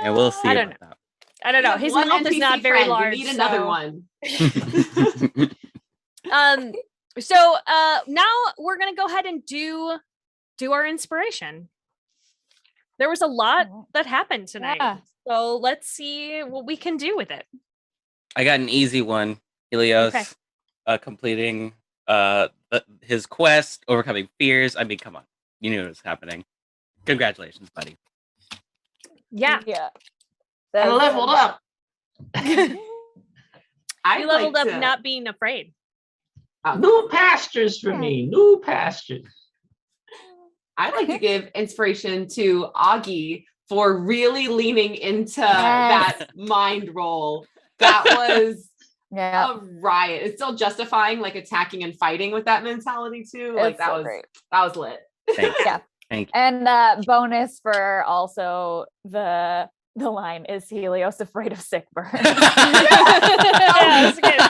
Yeah, we'll see. I don't about I don't know. We His have one mouth is NPC not very friend. large. We need another so- one. that. So now we're gonna go ahead and do our inspiration. There was a lot that happened tonight. Yeah. So let's see what we can do with it. I got an easy one. Helios Okay. completing his quest, overcoming fears. I mean, come on, you knew it was happening. Congratulations, buddy. Yeah. I leveled up. You I'd leveled like up to- not being afraid. New pastures for me. New pastures. I'd like to give inspiration to Aggee for really leaning into that mind roll. That was a riot. It's still justifying like attacking and fighting with that mentality too. Like It's so great. that was lit. Thank you. Yeah. Thank you. And bonus for also the line is Helios afraid of sick burn. Yeah, that's good.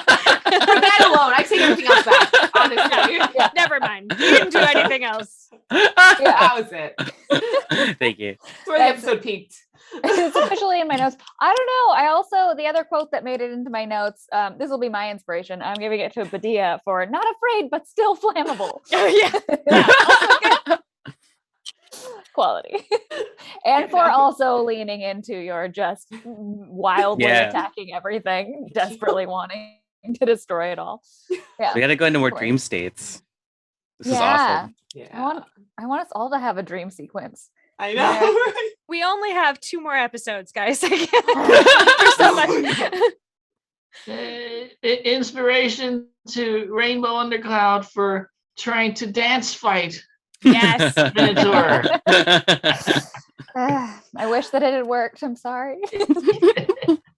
For that alone, I take everything else back. Honestly, Yeah, never mind. You didn't do anything else. that was it. Thank you. That's where the episode peaked. It's officially in my notes. I don't know. I also, the other quote that made it into my notes, this will be my inspiration. I'm giving it to Badia for not afraid, but still flammable. Yeah. Quality. And for also leaning into your just wildly attacking everything, desperately wanting to destroy it all. Yeah. We got to go into more Of course. dream states. This is awesome. Yeah, I want us all to have a dream sequence. I know. Right? We only have 2 more episodes, guys. There's so much. Inspiration to Rainbow Undercloud for trying to dance fight Yes. Minotaur. I wish that it had worked. I'm sorry.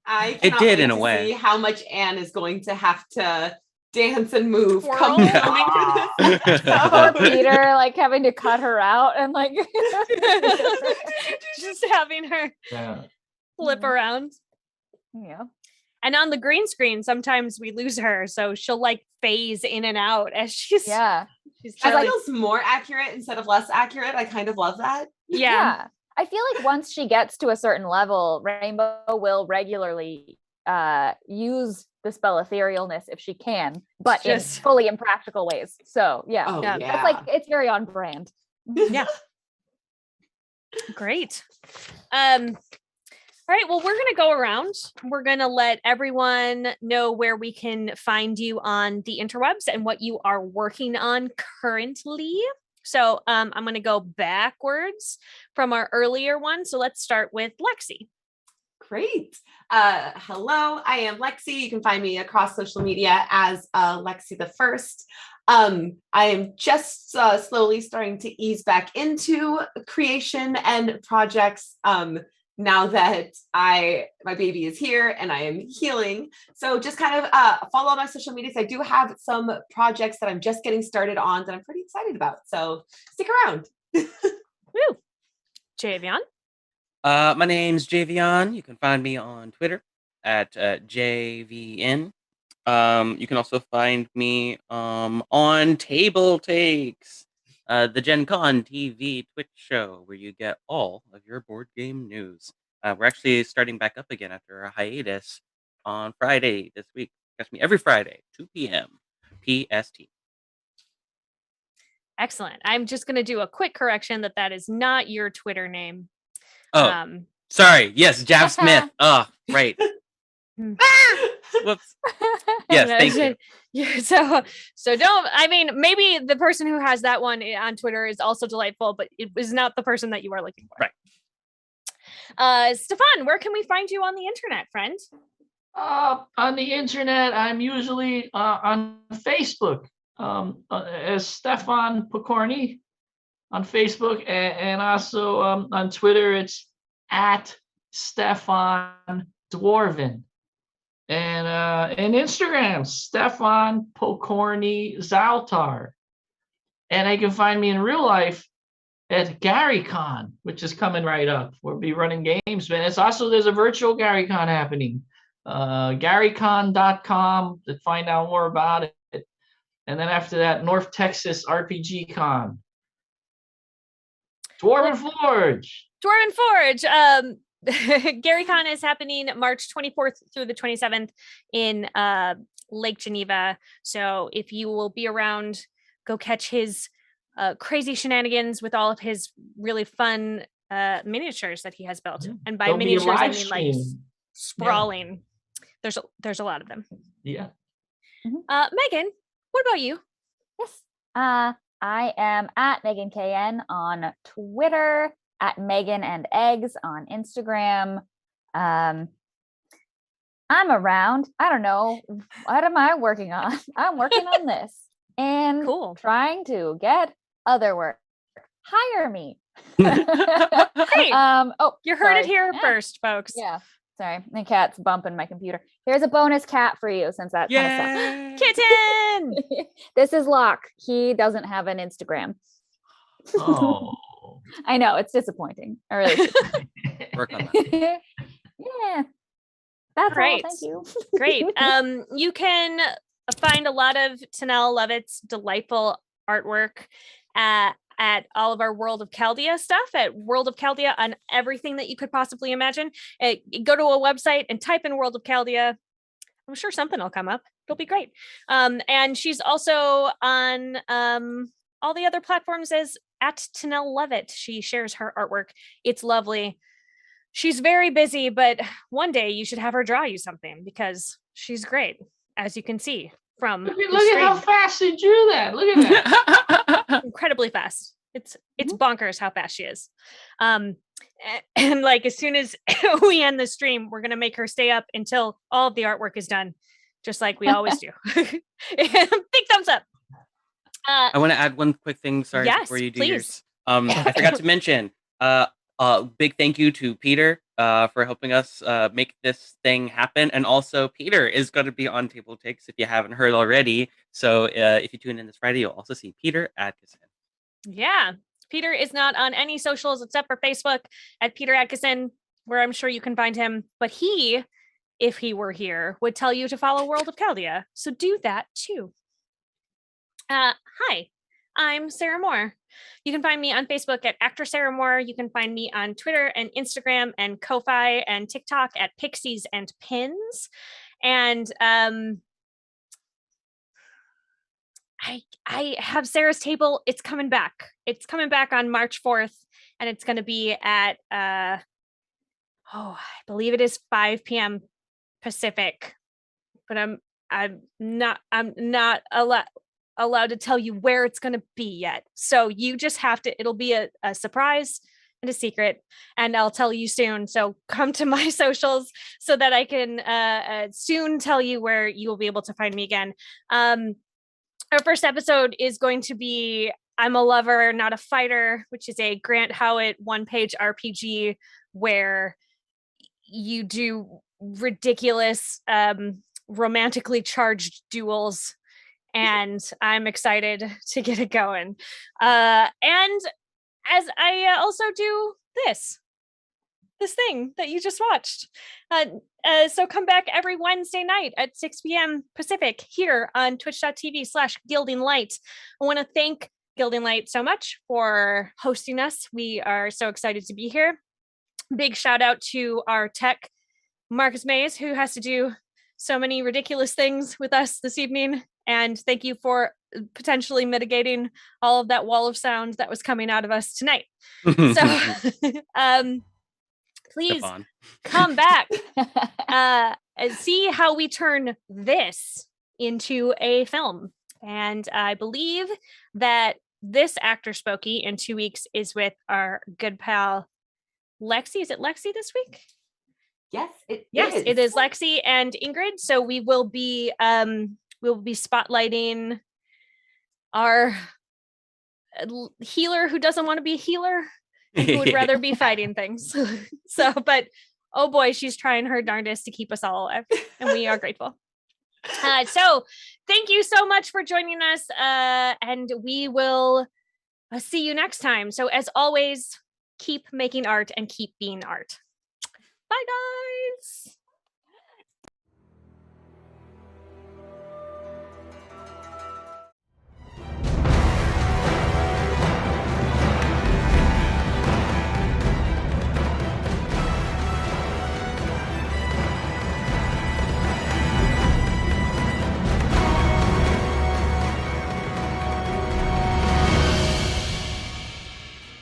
I It cannot did wait in a to way. see how much Anne is going to have to dance and move. Twirl. Come filming for this Poor episode. Peter, like having to cut her out and like Just having her Yeah. flip around. yeah. And on the green screen, sometimes we lose her. So she'll like phase in and out as she's Yeah. she's As it chilling. feels more accurate instead of less accurate. I kind of love that. Yeah. I feel like once she gets to a certain level, Rainbow will regularly use the spell etherealness if she can, but in Just- fully impractical ways. So yeah. Oh Yeah. yeah. It's like it's very on brand. Yeah. Great. All right, well, we're going to go around. We're going to let everyone know where we can find you on the interwebs and what you are working on currently. So I'm going to go backwards from our earlier one. So let's start with Lexi. Great. Hello, I am Lexi. You can find me across social media as Lexi the First. I am just slowly starting to ease back into creation and projects now that my baby is here and I am healing. So just kind of follow my social medias. I do have some projects that I'm just getting started on that I'm pretty excited about. So stick around. Woo. Javion. My name's Javion. You can find me on Twitter at JVN. You can also find me on Table Takes, the Gen Con TV Twitch show where you get all of your board game news. We're actually starting back up again after a hiatus on Friday this week. Catch me every Friday, 2 p.m. PST. Excellent. I'm just going to do a quick correction that is not your Twitter name. Oh, sorry. Yes, Jav Smith. Oh, right. Whoops. Yes, thank you. Yeah, so don't, I mean, maybe the person who has that one on Twitter is also delightful, but it was not the person that you are looking for. Right. Stefan, where can we find you on the internet, friend? On the internet, I'm usually on Facebook as Stefan Pokorny on Facebook, and also on Twitter, it's at Stefan Dwarven. And Instagram, Stefan Pokorny Zaltar. And I can find me in real life at GaryCon, which is coming right up. We'll be running games, man. It's also, there's a virtual GaryCon happening. GaryCon.com to find out more about it. And then after that, North Texas RPG Con. Dwarven Forge. Dwarven Forge. GaryCon is happening March 24th through the 27th in Lake Geneva. So if you will be around, go catch his crazy shenanigans with all of his really fun miniatures that he has built. And by There'll be a miniatures, I live mean like stream. sprawling. There's a lot of them. Yeah. Meagan, what about you? Yes. I am at Meagan KN on Twitter, at Meagan and Eggs on Instagram. I'm around. I don't know. What am I working on? I'm working on this and Cool. trying to get other work. Hire me. Great. Oh, You heard it sorry. here first, folks. Yeah. Sorry. The cat's bumping my computer. Here's a bonus cat for you since that kind of Yay! Kitten. sucks. This is Locke. He doesn't have an Instagram. Oh. I know. It's disappointing. I really Work on that. yeah. That's Great. all. Thank you. Great. You can find a lot of Tinnel Lovitt's delightful artwork at all of our World of Chaldea stuff at World of Chaldea on everything that you could possibly imagine. Go to a website and type in World of Chaldea. I'm sure something will come up. It'll be great. And she's also on all the other platforms as at Tinnel Lovitt. She shares her artwork. It's lovely. She's very busy, but one day you should have her draw you something because she's great, as you can see from Look the at how stream. fast he drew that. Look at that. Incredibly fast. It's bonkers how fast she is. And like as soon as we end the stream, we're gonna make her stay up until all of the artwork is done, just like we always do. Big thumbs up. I want to add one quick thing. Sorry, Yes, before you do please. yours. I forgot to mention. Big thank you to Peter for helping us make this thing happen, and also Peter is going to be on Table Takes if you haven't heard already. So if you tune in this Friday, you'll also see Peter Atkinson. Yeah, Peter is not on any socials except for Facebook at Peter Atkinson, where I'm sure you can find him. But he, if he were here, would tell you to follow World of Chaldea. So do that too. Hi, I'm Sarah Moore. You can find me on Facebook at Actor Sarah Moore. You can find me on Twitter and Instagram and Ko-Fi and TikTok at Pixies and Pins. And I have Sarah's Table. It's coming back. It's coming back on March 4th, and it's going to be at I believe it is 5 p.m. Pacific. But I'm not allowed to tell you where it's going to be yet. So you just have to, it'll be a surprise and a secret, and I'll tell you soon. So come to my socials so that I can soon tell you where you will be able to find me again. Our first episode is going to be I'm a Lover, Not a Fighter, which is a Grant Howitt one-page RPG where you do ridiculous romantically charged duels, and I'm excited to get it going. And as I also do this thing that you just watched. So come back every Wednesday night at 6 p.m. Pacific here on twitch.tv/GildingLight. I want to thank Gilding Light so much for hosting us. We are so excited to be here. Big shout out to our tech, Marcus Mays, who has to do so many ridiculous things with us this evening. And thank you for potentially mitigating all of that wall of sound that was coming out of us tonight. So, please Stefan. come back and see how we turn this into a film. And I believe that this Actor Spooky in 2 weeks is with our good pal Lexi. Is it Lexi this week? Yes, it is Lexi and Ingrid. So we will be spotlighting our healer who doesn't want to be a healer and who would rather be fighting things. So, but oh boy, she's trying her darndest to keep us all alive, and we are grateful. So thank you so much for joining us, and we will see you next time. So as always, keep making art and keep being art. Bye, guys.